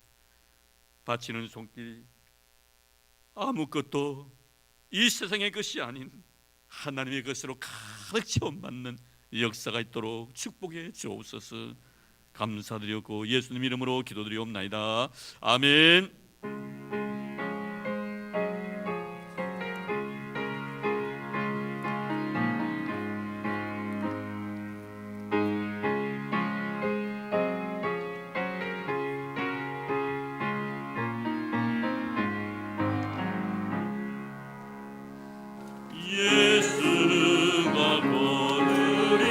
바치는 손길 아무것도 이 세상의 것이 아닌 하나님의 것으로 가득 채워맞는 역사가 있도록 축복해 주옵소서. 감사드렸고 예수님 이름으로 기도드리옵나이다. 아멘. 예수가 거느리시니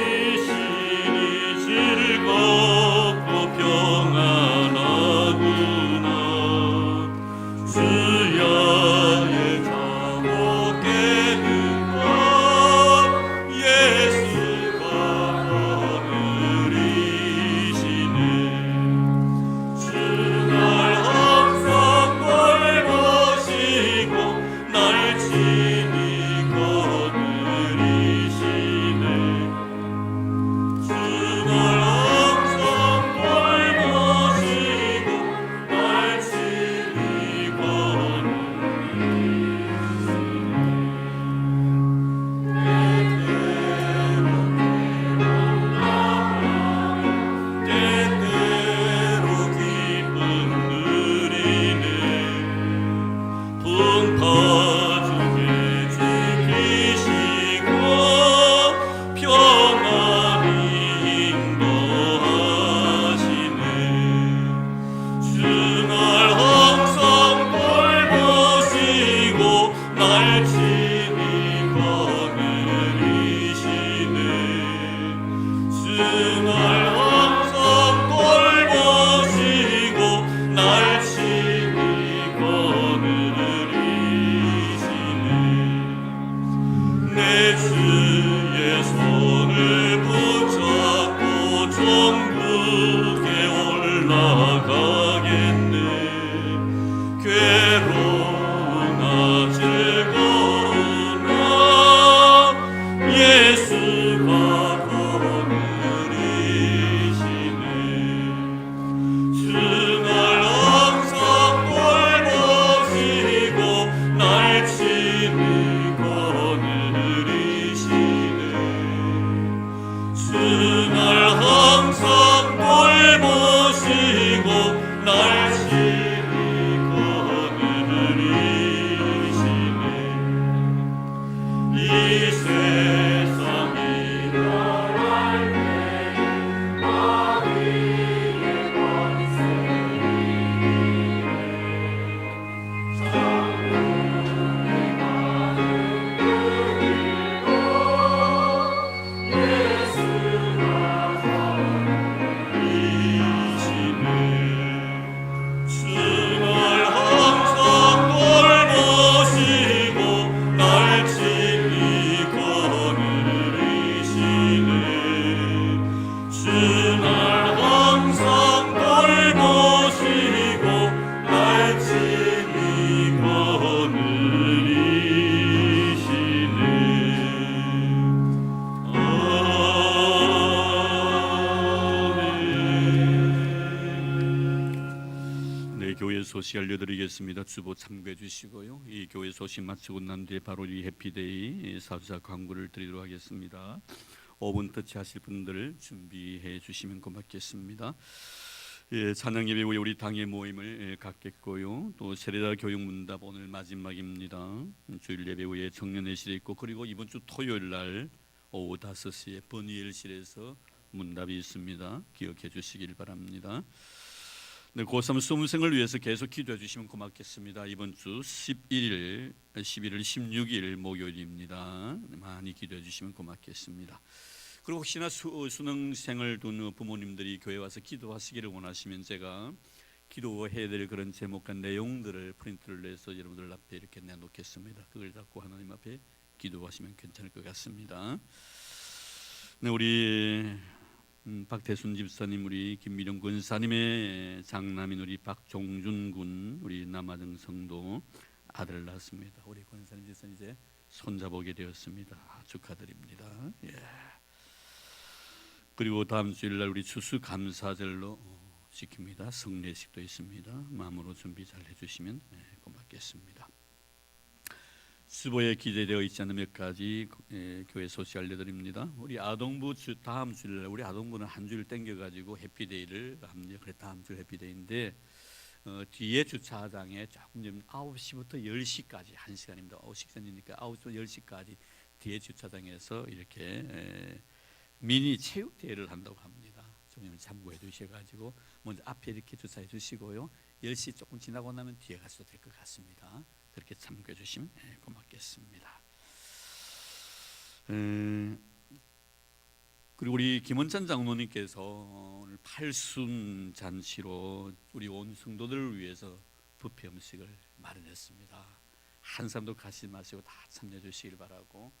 즐겁고 평안하구나. 주야의 자복 깨끗한 예수가 거느리시네. 주날 항상 돌보시고 날 친히 거느리시네. 주날 항상 돌보시고 날 친히 거느리시네. 때때로 기쁨 누리네. 풍파중에 지키시고 평안히 인도하시네. 주날 항상 돌보시고 날 친히 거느리시네. 주날 항상 돌보시고 날 친히 거느리시네. 내 주의 손을 붙잡고 천국에 올라가겠네. 괴로우나 즐거우나 예수가 거느리시네. 주날 항상 돌보시고 날 친히 거느리시네. 주날 항상 돌보시고 날 친히 거느리시네. 이 세상이 나갈 때에 마귀의 권세이네. 천국에 가는 그길도 예수가 거느리시네. 주날 항상 돌보시고 날 친히 거느리시네. 주날 항상 돌보시고 날 친히 거느리시네. 아멘. 네, 교회 소식 알려드리겠습니다. 주보 참고해 주시고요. 이 교회 소식 마치고 난 뒤에 바로 이 해피데이 사주자 광고를 드리도록 하겠습니다. 5분 터치 하실 분들 준비해 주시면 고맙겠습니다. 찬양 예배 후에 우리 당의 모임을 갖겠고요. 또 세례자 교육 문답 오늘 마지막입니다. 주일 예배 후에 청년회실에 있고 그리고 이번 주 토요일 날 오후 5시에 버니엘실에서 문답이 있습니다. 기억해 주시길 바랍니다. 네, 고3 수험생을 위해서 계속 기도해 주시면 고맙겠습니다. 이번 주 11일, 16일 목요일입니다. 많이 기도해 주시면 고맙겠습니다. 그리고 혹시나 수능생을 둔 부모님들이 교회 와서 기도하시기를 원하시면 제가 기도해야 될 그런 제목과 내용들을 프린트를 내서 여러분들 앞에 이렇게 내놓겠습니다. 그걸 잡고 하나님 앞에 기도하시면 괜찮을 것 같습니다. 네, 우리 박태순 집사님, 우리 김미령 권사님의 장남인 우리 박종준 군, 우리 남아정 성도 아들을 낳았습니다. 우리 권사님 집사님 이제 손자보게 되었습니다. 축하드립니다. 예. 그리고 다음 주일날 우리 추수감사절로 지킵니다. 성례식도 있습니다. 마음으로 준비 잘 해주시면 고맙겠습니다. 수보에 기재되어 있지 않은 몇 가지 교회 소식 알려드립니다. 우리 아동부 다음 주일날 우리 아동부는 한 주일 땡겨가지고 해피데이를 합니다. 그래 다음 주 해피데이인데 뒤에 주차장에 조금 전 9시부터 10시까지 1시간입니다. 9시간이니까 9시부터 10시까지 뒤에 주차장에서 이렇게 미니 체육대회를 한다고 합니다. 좀 참고해 주셔가지고 먼저 앞에 이렇게 주차해 주시고요. 10시 조금 지나고 나면 뒤에 가셔도 될 것 같습니다. 그렇게 참고해 주시면 고맙겠습니다. 그리고 우리 김원찬 장로님께서 오늘 팔순 잔치로 우리 온 성도들을 위해서 뷔페 음식을 마련했습니다. 한 사람도 가시지 마시고 다 참여해 주시길 바라고,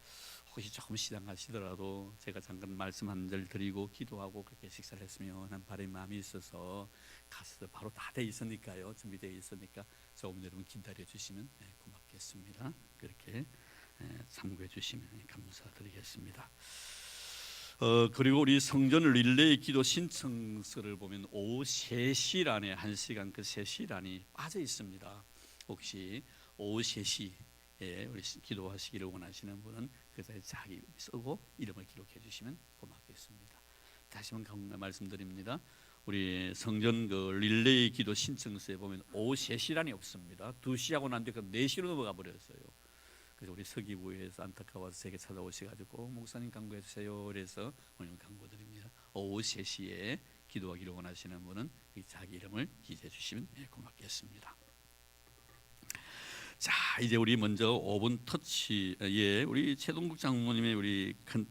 혹시 조금 시장하시더라도 제가 잠깐 말씀 한 절 드리고 기도하고 그렇게 식사를 했으면 하는 바람의 마음이 있어서 가서 바로 다 돼 있으니까요. 준비되어 있으니까 조금 여러분 기다려 주시면 고맙겠습니다. 그렇게 참고해 주시면 감사드리겠습니다. 그리고 우리 성전 릴레이 기도 신청서를 보면 오후 3시란에 1시간 그 3시란이 빠져 있습니다. 혹시 오후 3시에 우리 기도하시기를 원하시는 분은 그 자리에 자기 쓰고 이름을 기록해 주시면 고맙겠습니다. 다시 한번 말씀드립니다. 우리 성전 그 릴레이 기도 신청서에 보면 오후 3시란이 없습니다. 2시하고 난 뒤에 4시로 넘어가 버렸어요. 그래서 우리 서기부에서 안타까워서 제게 찾아오셔가지고 목사님 강구해 주세요. 그래서 오늘 강구드립니다. 오후 3시에 기도하기를 원하시는 분은 자기 이름을 기재해 주시면 고맙겠습니다. 자, 이제 우리 먼저 5분 터치에 우리 최동국 장모님의 우리 큰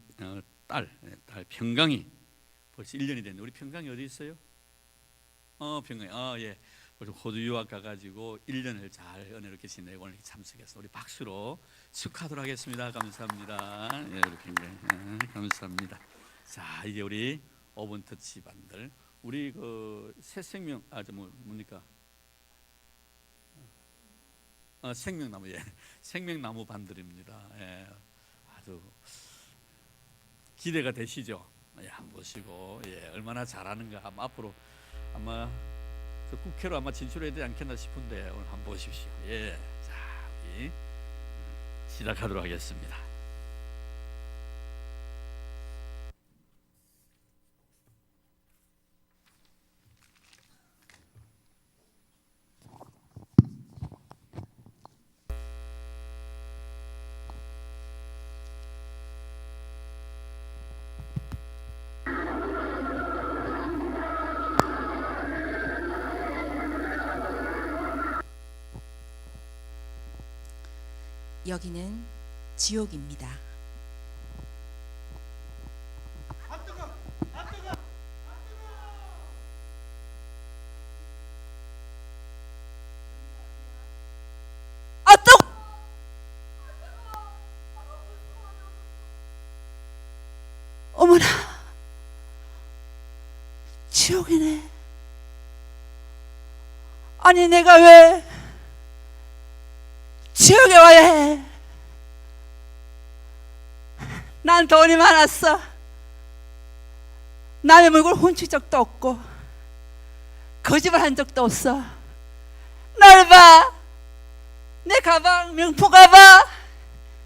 딸 평강이 벌써 1년이 됐는데, 우리 평강이 어디 있어요? 평강이 예. 호주 유학 가가지고 1년을 잘 은혜롭게 지내고 오늘 참석해서 우리 박수로 축하하도록 하겠습니다. 감사합니다. 예, 우리 평강이 감사합니다. 자, 이제 우리 5분 터치 반들 우리 그 새 생명 뭡니까? 생명나무, 예, 생명나무 반들입니다. 예, 아주 기대가 되시죠? 예, 한번 보시고 얼마나 잘하는가. 앞으로 아마 국회로 아마 진출해야 되지 않겠나 싶은데 오늘 한번 보십시오. 예, 자, 우리 시작하도록 하겠습니다. 여기는 지옥입니다. 어머나, 지옥이네. 아니 내가 왜 지옥에 와야 해? 난 돈이 많았어. 남의 물건 훔친 적도 없고 거짓말 한 적도 없어. 날 봐. 내 가방, 명품 가방,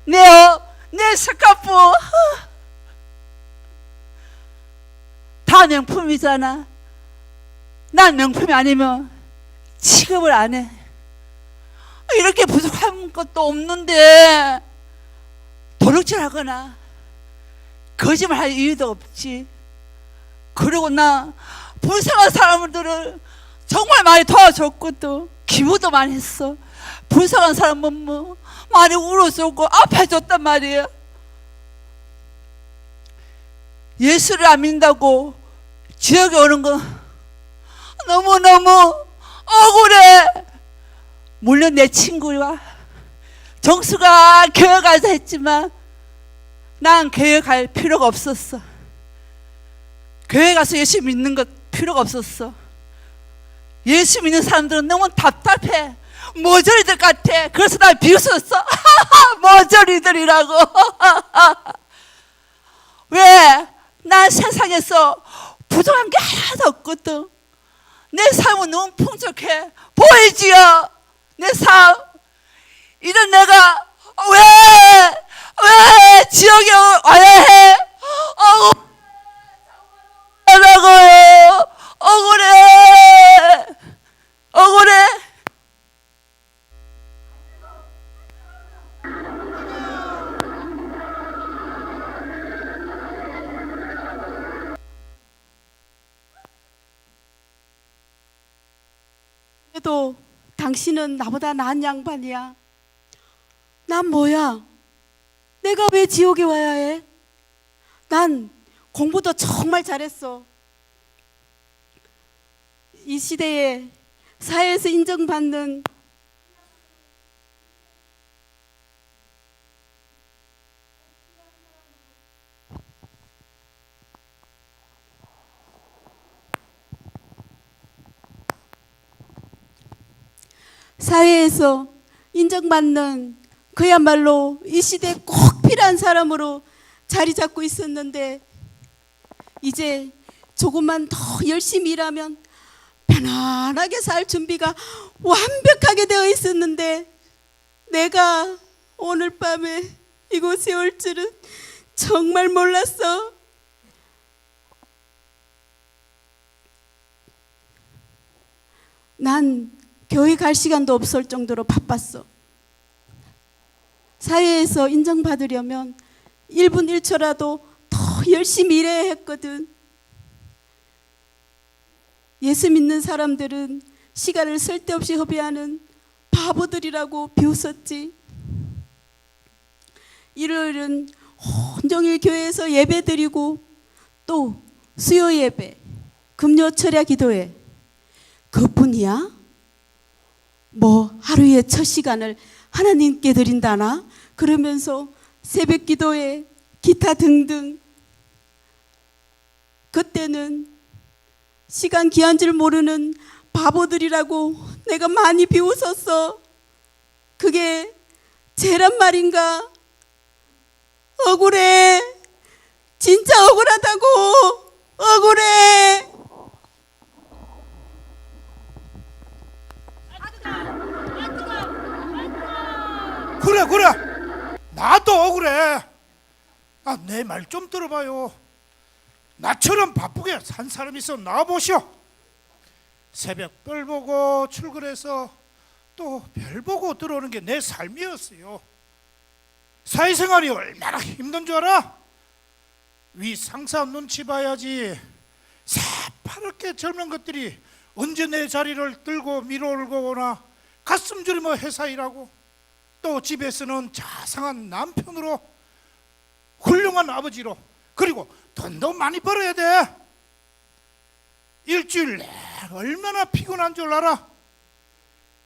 내 스카프 다 명품이잖아. 난 명품이 아니면 취급을 안 해. 이렇게 부족한 것도 없는데 도둑질하거나 거짓말할 이유도 없지. 그리고 나 불쌍한 사람들을 정말 많이 도와줬거든. 기부도 많이 했어. 불쌍한 사람은 뭐 많이 울어주고 아파줬단 말이야. 예수를 안 믿는다고 지옥에 오는 거 너무너무 억울해. 물론 내 친구와 정수가 교회 가서 했지만 난 교회 갈 필요가 없었어. 교회 가서 예수 믿는 것 필요가 없었어. 예수 믿는 사람들은 너무 답답해. 모조리들 같아. 그래서 날 비웃었어. 모조리들이라고. 왜? 난 세상에서 부족한 게 하나도 없거든. 내 삶은 너무 풍족해. 보이지요? 내 삶. 이런 내가 왜 지옥에 와야 해? 억울하다고요. 억울해. 그래도 당신은 나보다 나은 양반이야. 난 뭐야? 내가 왜 지옥에 와야 해? 난 공부도 정말 잘했어. 이 시대에 사회에서 인정받는 사회에서 인정받는 그야말로 이 시대에 꼭 필요한 사람으로 자리 잡고 있었는데 이제 조금만 더 열심히 일하면 편안하게 살 준비가 완벽하게 되어 있었는데 내가 오늘 밤에 이곳에 올 줄은 정말 몰랐어. 난 교회 갈 시간도 없을 정도로 바빴어. 사회에서 인정받으려면 1분 1초라도 더 열심히 일해야 했거든. 예수 믿는 사람들은 시간을 쓸데없이 허비하는 바보들이라고 비웃었지. 일요일은 온종일 교회에서 예배 드리고 또 수요 예배, 금요 철야 기도회. 그뿐이야? 뭐 하루에 첫 시간을 하나님께 드린다나? 그러면서 새벽 기도회, 기타 등등. 그때는 시간 귀한 줄 모르는 바보들이라고 내가 많이 비웃었어. 그게 죄란 말인가? 억울해. 진짜 억울하다고. 억울해. 그래 나도 억울해. 내 말 좀 들어봐요. 나처럼 바쁘게 산 사람 있어 나와보시오. 새벽 별 보고 출근해서 또 별 보고 들어오는 게 내 삶이었어요. 사회생활이 얼마나 힘든 줄 알아? 위 상사 눈치 봐야지 새파랗게 젊은 것들이 언제 내 자리를 들고 밀어올고 오나 가슴 졸이며 회사 일하고 또 집에서는 자상한 남편으로 훌륭한 아버지로 그리고 돈도 많이 벌어야 돼. 일주일 내내 얼마나 피곤한 줄 알아?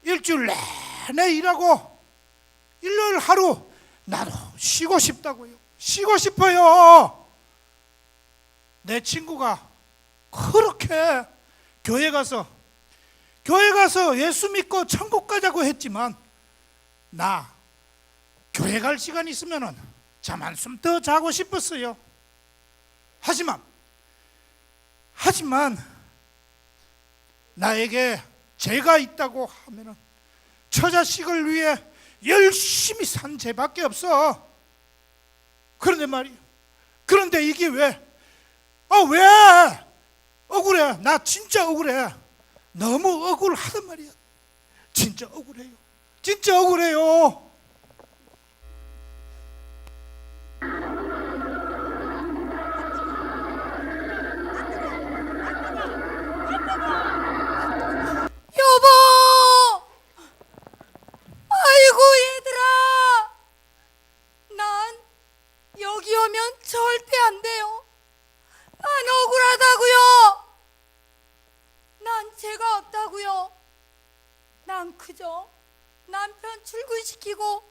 일주일 내내 일하고 일요일 하루 나도 쉬고 싶다고요. 쉬고 싶어요. 내 친구가 그렇게 교회 가서 예수 믿고 천국 가자고 했지만 나 교회 갈 시간 있으면 잠 한숨 더 자고 싶었어요. 하지만 나에게 죄가 있다고 하면 처자식을 위해 열심히 산 죄밖에 없어. 그런데 말이야. 그런데 이게 왜 억울해. 나 진짜 억울해. 너무 억울하단 말이야. 진짜 억울해요. 진짜 억울해요. 여보! 아이고 얘들아! 난 여기 오면 절대 안 돼요. 난 억울하다고요. 난 죄가 없다고요. 난 그저 남편 출근시키고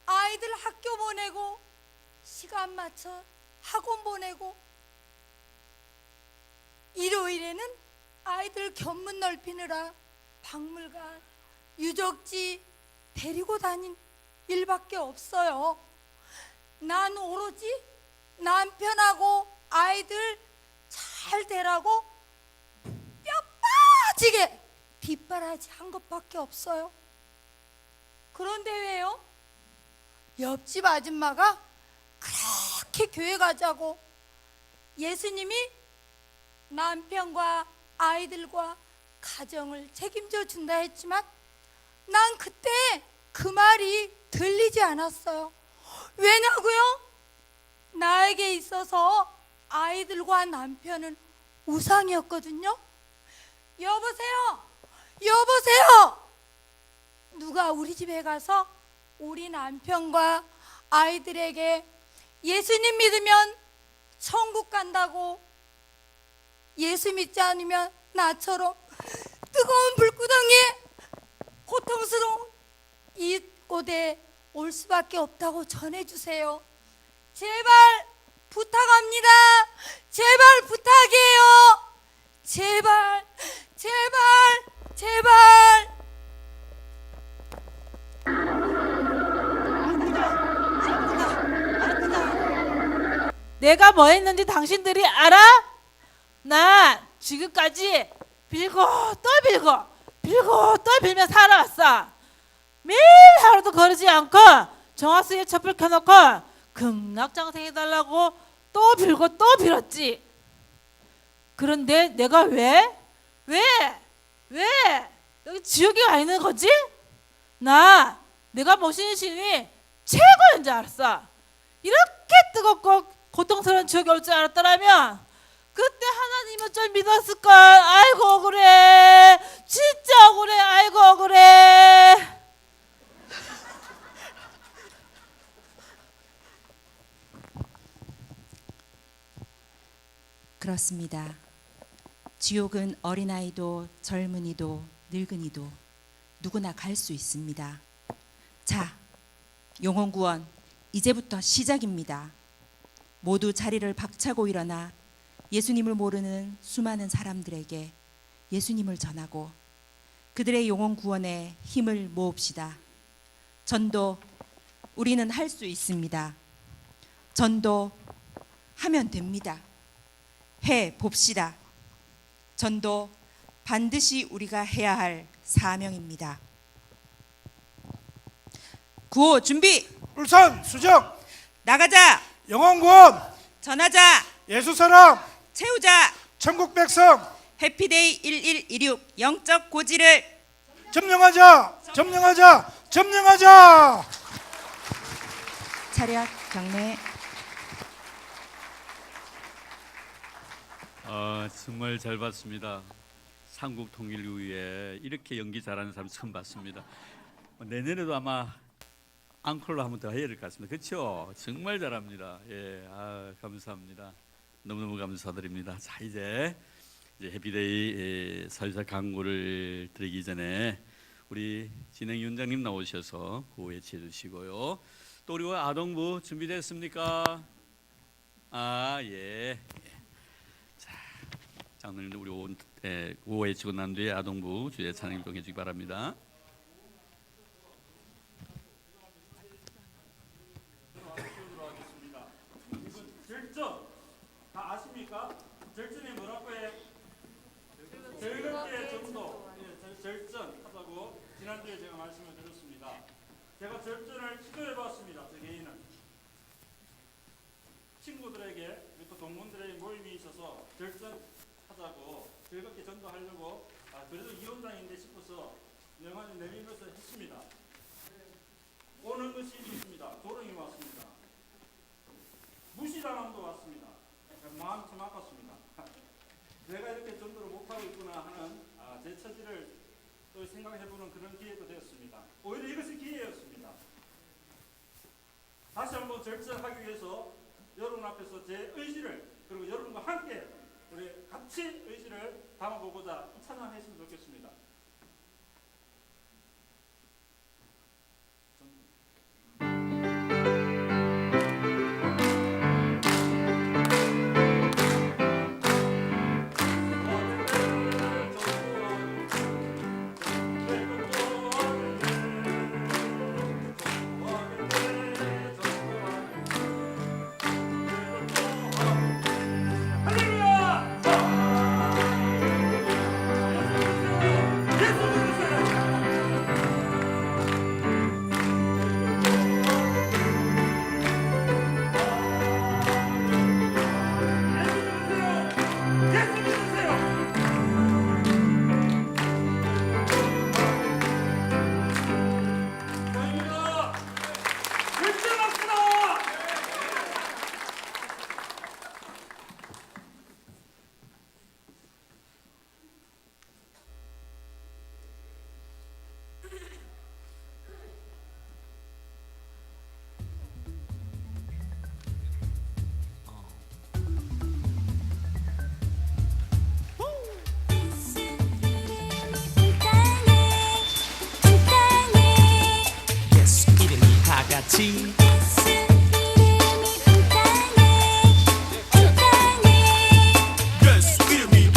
아이들 학교 보내고 시간 맞춰 학원 보내고 일요일에는 아이들 견문 넓히느라 박물관, 유적지 데리고 다닌 일밖에 없어요. 난 오로지 남편하고 아이들 잘 되라고 뼈 빠지게 뒷바라지 한 것밖에 없어요. 그런데 왜요? 옆집 아줌마가 그렇게 교회 가자고 예수님이 남편과 아이들과 가정을 책임져 준다 했지만 난 그때 그 말이 들리지 않았어요. 왜냐고요? 나에게 있어서 아이들과 남편은 우상이었거든요. 여보세요? 여보세요? 누가 우리 집에 가서 우리 남편과 아이들에게 예수님 믿으면 천국 간다고, 예수 믿지 않으면 나처럼 뜨거운 불구덩이에 고통스러운 이곳에 올 수밖에 없다고 전해주세요. 제발 부탁합니다. 제발 부탁이에요. 제발, 제발, 제발. 내가 뭐 했는지 당신들이 알아? 나 지금까지 빌고 또 빌고 빌고 또 빌며 살아왔어. 매일 하루도 거르지 않고 정화수에 촛불 켜놓고 극락장생해달라고 또 빌고 또 빌었지. 그런데 내가 왜 여기 지옥에 가 있는 거지? 내가 모시는 신이 최고인 줄 알았어. 이렇게 뜨겁고 고통스러운 지옥이 올 줄 알았더라면 그때 하나님을 좀 믿었을걸. 아이고 억울해. 진짜 억울해. 아이고 억울해. 그렇습니다. 지옥은 어린아이도 젊은이도 늙은이도 누구나 갈 수 있습니다. 자, 영혼구원 이제부터 시작입니다. 모두 자리를 박차고 일어나 예수님을 모르는 수많은 사람들에게 예수님을 전하고 그들의 영혼 구원에 힘을 모읍시다. 전도 우리는 할 수 있습니다. 전도 하면 됩니다. 해 봅시다. 전도 반드시 우리가 해야 할 사명입니다. 구호 준비. 울산 수정 나가자. 영혼구원 전하자. 예수사랑 채우자. 천국 백성 해피데이 1116 영적 고지를 점령하자. 점령하자. 점령하자. 차렷 경례. 정말 잘 봤습니다. 삼국 통일을 위해 이렇게 연기 잘하는 사람 처음 봤습니다. 내년에도 아마 앙콜로 한번 더 해야 될 것 같습니다. 그렇죠? 정말 잘합니다. 예, 감사합니다. 너무너무 감사드립니다. 자, 이제 해피데이 사회자 광고를 드리기 전에 우리 진행위원장님 나오셔서 구호에 해주시고요. 또 우리 아동부 준비됐습니까? 예. 자, 장로님 우리 구호에 치고 난 뒤에 아동부 주제 찬양 이동해 주기 바랍니다. 절전 다 아십니까? 절전이 뭐라고 해? 즐겁게 전도. 절전하다고 지난주에 제가 말씀을 드렸습니다. 제가 절전을 시도해봤습니다. 제 개인은 친구들에게 또 동문들에게 모임이 있어서 절전하자고 즐겁게 전도하려고 그래도 이혼장인데 싶어서 영화를 내밀면서 했습니다. 오는 것이 있습니다. 도령이 왔습니다. 무시당함도 왔습니다. 마음이 참 아팠습니다. 내가 이렇게 전도를 못하고 있구나 하는 제 처지를 또 생각해보는 그런 기회도 되었습니다. 오히려 이것이 기회였습니다. 다시 한번 절전하기 위해서 여러분 앞에서 제 의지를 그리고 여러분과 함께 우리 같이 의지를 담아보고자 찬양했으면 좋겠습니다. 같이 예수 이름이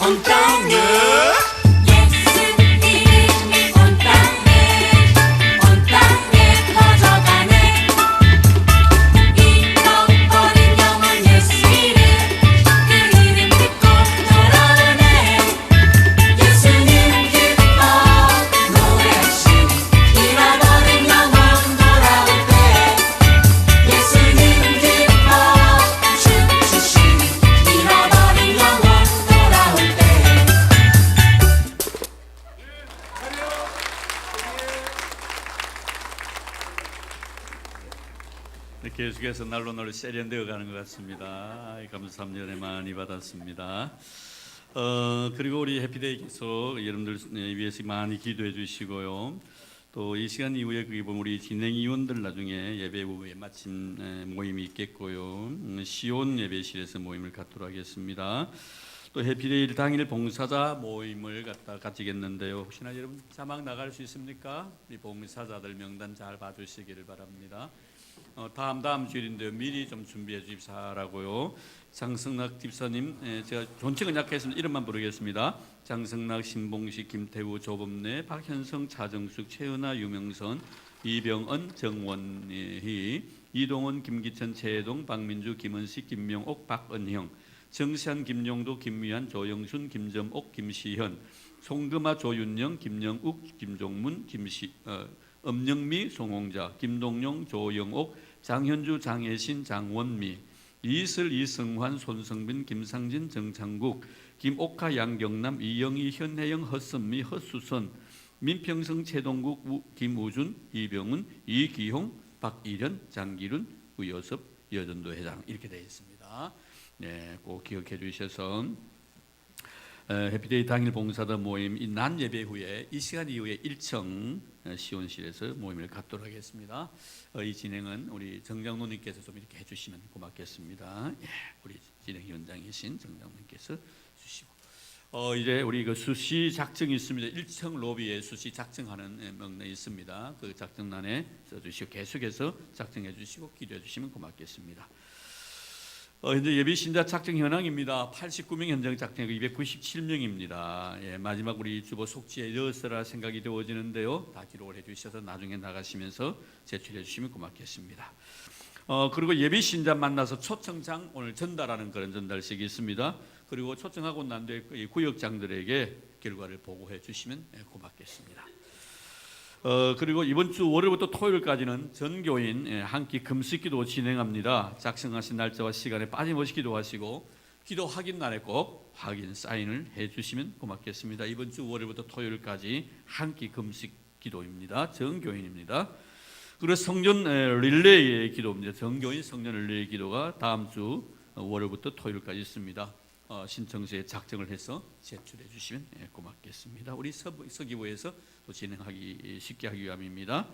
온 땅에 계속해서 날로 날로 세련되어 가는 것 같습니다. 감사합니다. 네, 많이 받았습니다. 그리고 우리 해피데이 계속 여러분들 위해서 많이 기도해 주시고요. 또 이 시간 이후에 보면 우리 진행위원들 나중에 예배 후에 마침 모임이 있겠고요. 시온 예배실에서 모임을 갖도록 하겠습니다. 또 해피데이 당일 봉사자 모임을 가지겠는데요. 혹시나 여러분 자막 나갈 수 있습니까? 우리 봉사자들 명단 잘 봐주시기를 바랍니다. 다음 주일인데요. 미리 좀 준비해 주십사라고요. 장승락 집사님, 제가 존칭은 약했습니다. 이름만 부르겠습니다. 장승락, 신봉식, 김태우, 조범래, 박현성, 차정숙, 최은아, 유명선, 이병언, 정원희, 이동원, 김기천, 최동, 박민주, 김은식, 김명옥, 박은형, 정시한, 김용도, 김미한, 조영순, 김점옥, 김시현, 송금아, 조윤영, 김영욱, 김종문, 엄영미, 송홍자, 김동용, 조영옥, 장현주, 장혜신, 장원미, 이슬, 이승환, 손성빈, 김상진, 정창국, 김옥하, 양경남, 이영희, 현혜영, 허선미, 허수선, 민평성, 최동국, 김우준, 이병훈, 이기홍, 박일현, 장기륜, 우여섭, 여전도 회장 이렇게 되어 있습니다. 네, 꼭 기억해 주셔서 해피데이 당일 봉사자 모임 이 낮 예배 후에 이 시간 이후에 1층 시온실에서 모임을 갖도록 하겠습니다. 이 진행은 우리 정장로님께서 좀 이렇게 해주시면 고맙겠습니다. 예, 우리 진행위원장이신 정장로님께서 주시고 이제 우리 그 수시 작정이 있습니다. 1층 로비에 수시 작정하는 명단이 있습니다. 그 작정란에 써주시고 계속해서 작정해 주시고 기도해 주시면 고맙겠습니다. 현재 예비 신자 작정 현황입니다. 89명 현장 작정하고 297명입니다. 예, 마지막 우리 주보 속지에 넣었으라 생각이 되어지는데요. 다 기록을 해주셔서 나중에 나가시면서 제출해 주시면 고맙겠습니다. 그리고 예비 신자 만나서 초청장 오늘 전달하는 그런 전달식이 있습니다. 그리고 초청하고 난 뒤에 구역장들에게 결과를 보고해 주시면 고맙겠습니다. 그리고 이번 주 월요일부터 토요일까지는 전교인 한 끼 금식기도 진행합니다. 작성하신 날짜와 시간에 빠짐없이 기도하시고 기도 확인 날에 꼭 확인 사인을 해주시면 고맙겠습니다. 이번 주 월요일부터 토요일까지 한 끼 금식 기도입니다. 전교인입니다. 그리고 성전 릴레이 기도입니다. 전교인 성전 릴레이 기도가 다음 주 월요일부터 토요일까지 있습니다. 신청서에 작성을 해서 제출해 주시면 고맙겠습니다. 우리 서기부에서 또 진행하기 쉽게 하기 위함입니다.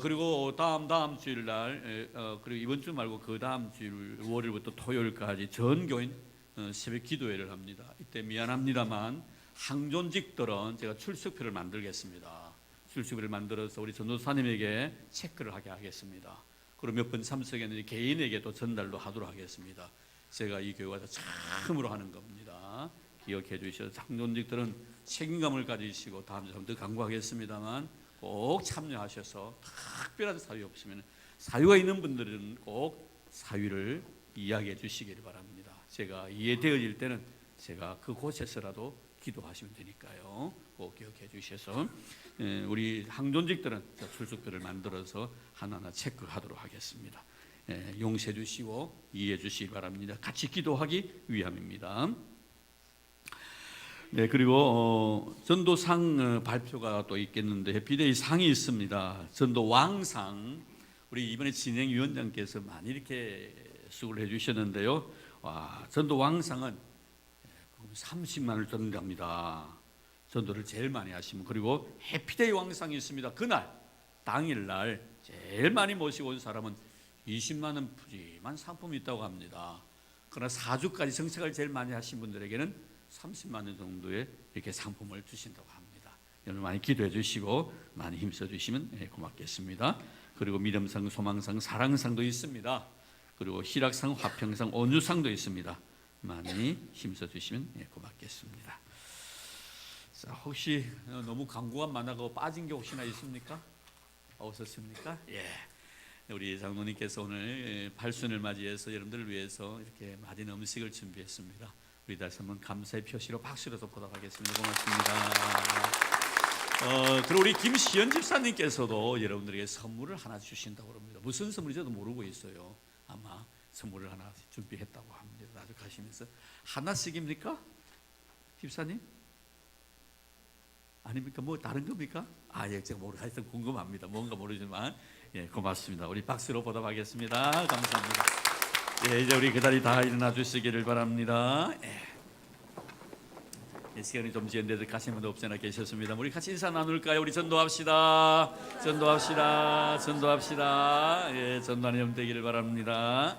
그리고 다음 주일 날 그리고 이번 주 말고 그 다음 주일 월요일부터 토요일까지 전 교인 새벽 기도회를 합니다. 이때 미안합니다만 항존직들은 제가 출석표를 만들겠습니다. 출석표를 만들어서 우리 전도사님에게 체크를 하게 하겠습니다. 그리고 몇 번 참석했는데 개인에게 또 전달도 하도록 하겠습니다. 제가 이 교회가 처음으로 하는 겁니다. 기억해 주셔서 장존직들은 책임감을 가지시고 다음 주에 더 강구하겠습니다만 꼭 참여하셔서 특별한 사유 없으면 사유가 있는 분들은 꼭 사유를 이야기해 주시기를 바랍니다. 제가 이해되어질 때는 제가 그곳에서라도 기도하시면 되니까요. 꼭 기억해 주셔서 우리 항존직들은 출석표를 만들어서 하나하나 체크하도록 하겠습니다. 용서해 주시고 이해해 주시기 바랍니다. 같이 기도하기 위함입니다. 네, 그리고 전도상 발표가 또 있겠는데 해피데이 상이 있습니다. 전도왕상 우리 이번에 진행위원장께서 많이 이렇게 수고를 해주셨는데요. 와, 전도왕상은 30만 원을 전답니다. 전도를 제일 많이 하시면. 그리고 해피데이 왕상이 있습니다. 그날 당일날 제일 많이 모시고 온 사람은 20만 원 푸짐한 상품이 있다고 합니다. 그러나 4주까지 정책을 제일 많이 하신 분들에게는 30만 원 정도의 이렇게 상품을 주신다고 합니다. 여러분 많이 기도해 주시고 많이 힘써 주시면 고맙겠습니다. 그리고 믿음상, 소망상, 사랑상도 있습니다. 그리고 희락상, 화평상, 온유상도 있습니다. 많이 힘써 주시면 고맙겠습니다. 자, 혹시 너무 광고가 많아서 빠진 게 혹시나 있습니까? 없었습니까? 예. 우리 장로님께서 오늘 발순을 맞이해서 여러분들을 위해서 이렇게 맛있는 음식을 준비했습니다. 우리 다시 한번 감사의 표시로 박수로 보도록 하겠습니다. 고맙습니다. 그리고 우리 김시연 집사님께서도 여러분들에게 선물을 하나 주신다고 합니다. 무슨 선물인지 저도 모르고 있어요. 아마 선물을 하나 준비했다고 합니다. 아주 가시면서 하나씩입니까? 집사님? 아닙니까? 뭐 다른 겁니까? 예, 제가 모르겠어요. 궁금합니다. 뭔가 모르지만 고맙습니다. 우리 박수로 보답하겠습니다. 감사합니다. 이제 우리 그 자리 다 일어나 주시기를 바랍니다. 시간이 좀 지연돼서 가신 분도 없지 않아 계셨습니다. 우리 같이 인사 나눌까요? 우리 전도합시다. 전도합시다. 전도합시다. 전도하는 영 되기를 바랍니다.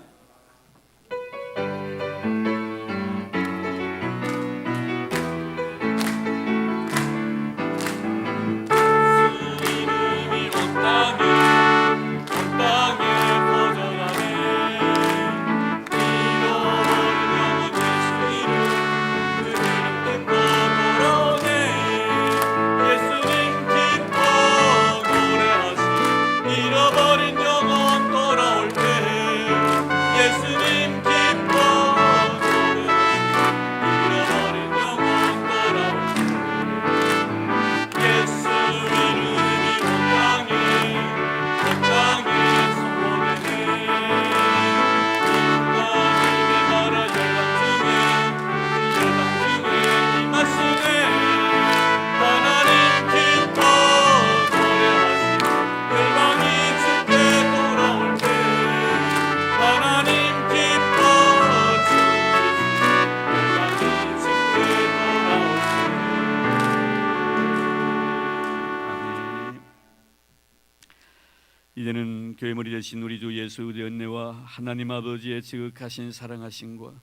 이제는 교회 머리 되신 우리 주 예수 그리스도의 은혜와 하나님 아버지의 지극하신 사랑하심과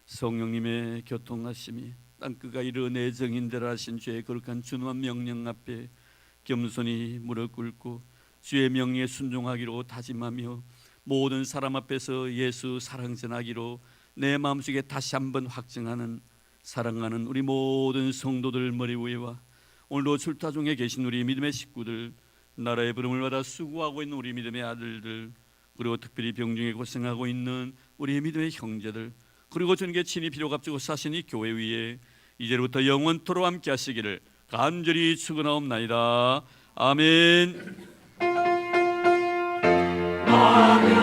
성령님의 교통하심이 땅끝과 이르내 정인대로 하신 주의 거룩한 준엄한 명령 앞에 겸손히 무릎 꿇고 주의 명령에 순종하기로 다짐하며 모든 사람 앞에서 예수 사랑 전하기로 내 마음속에 다시 한번 확증하는 사랑하는 우리 모든 성도들 머리 위에와 오늘도 출타 중에 계신 우리 믿음의 식구들, 나라의 부름을 받아 수고하고 있는 우리 믿음의 아들들, 그리고 특별히 병중에 고생하고 있는 우리 믿음의 형제들, 그리고 주님께 친히 필요 값주고 사신 이 교회 위에 이제부터 영원토록 함께 하시기를 간절히 축원하옵나이다. 아멘. 아멘.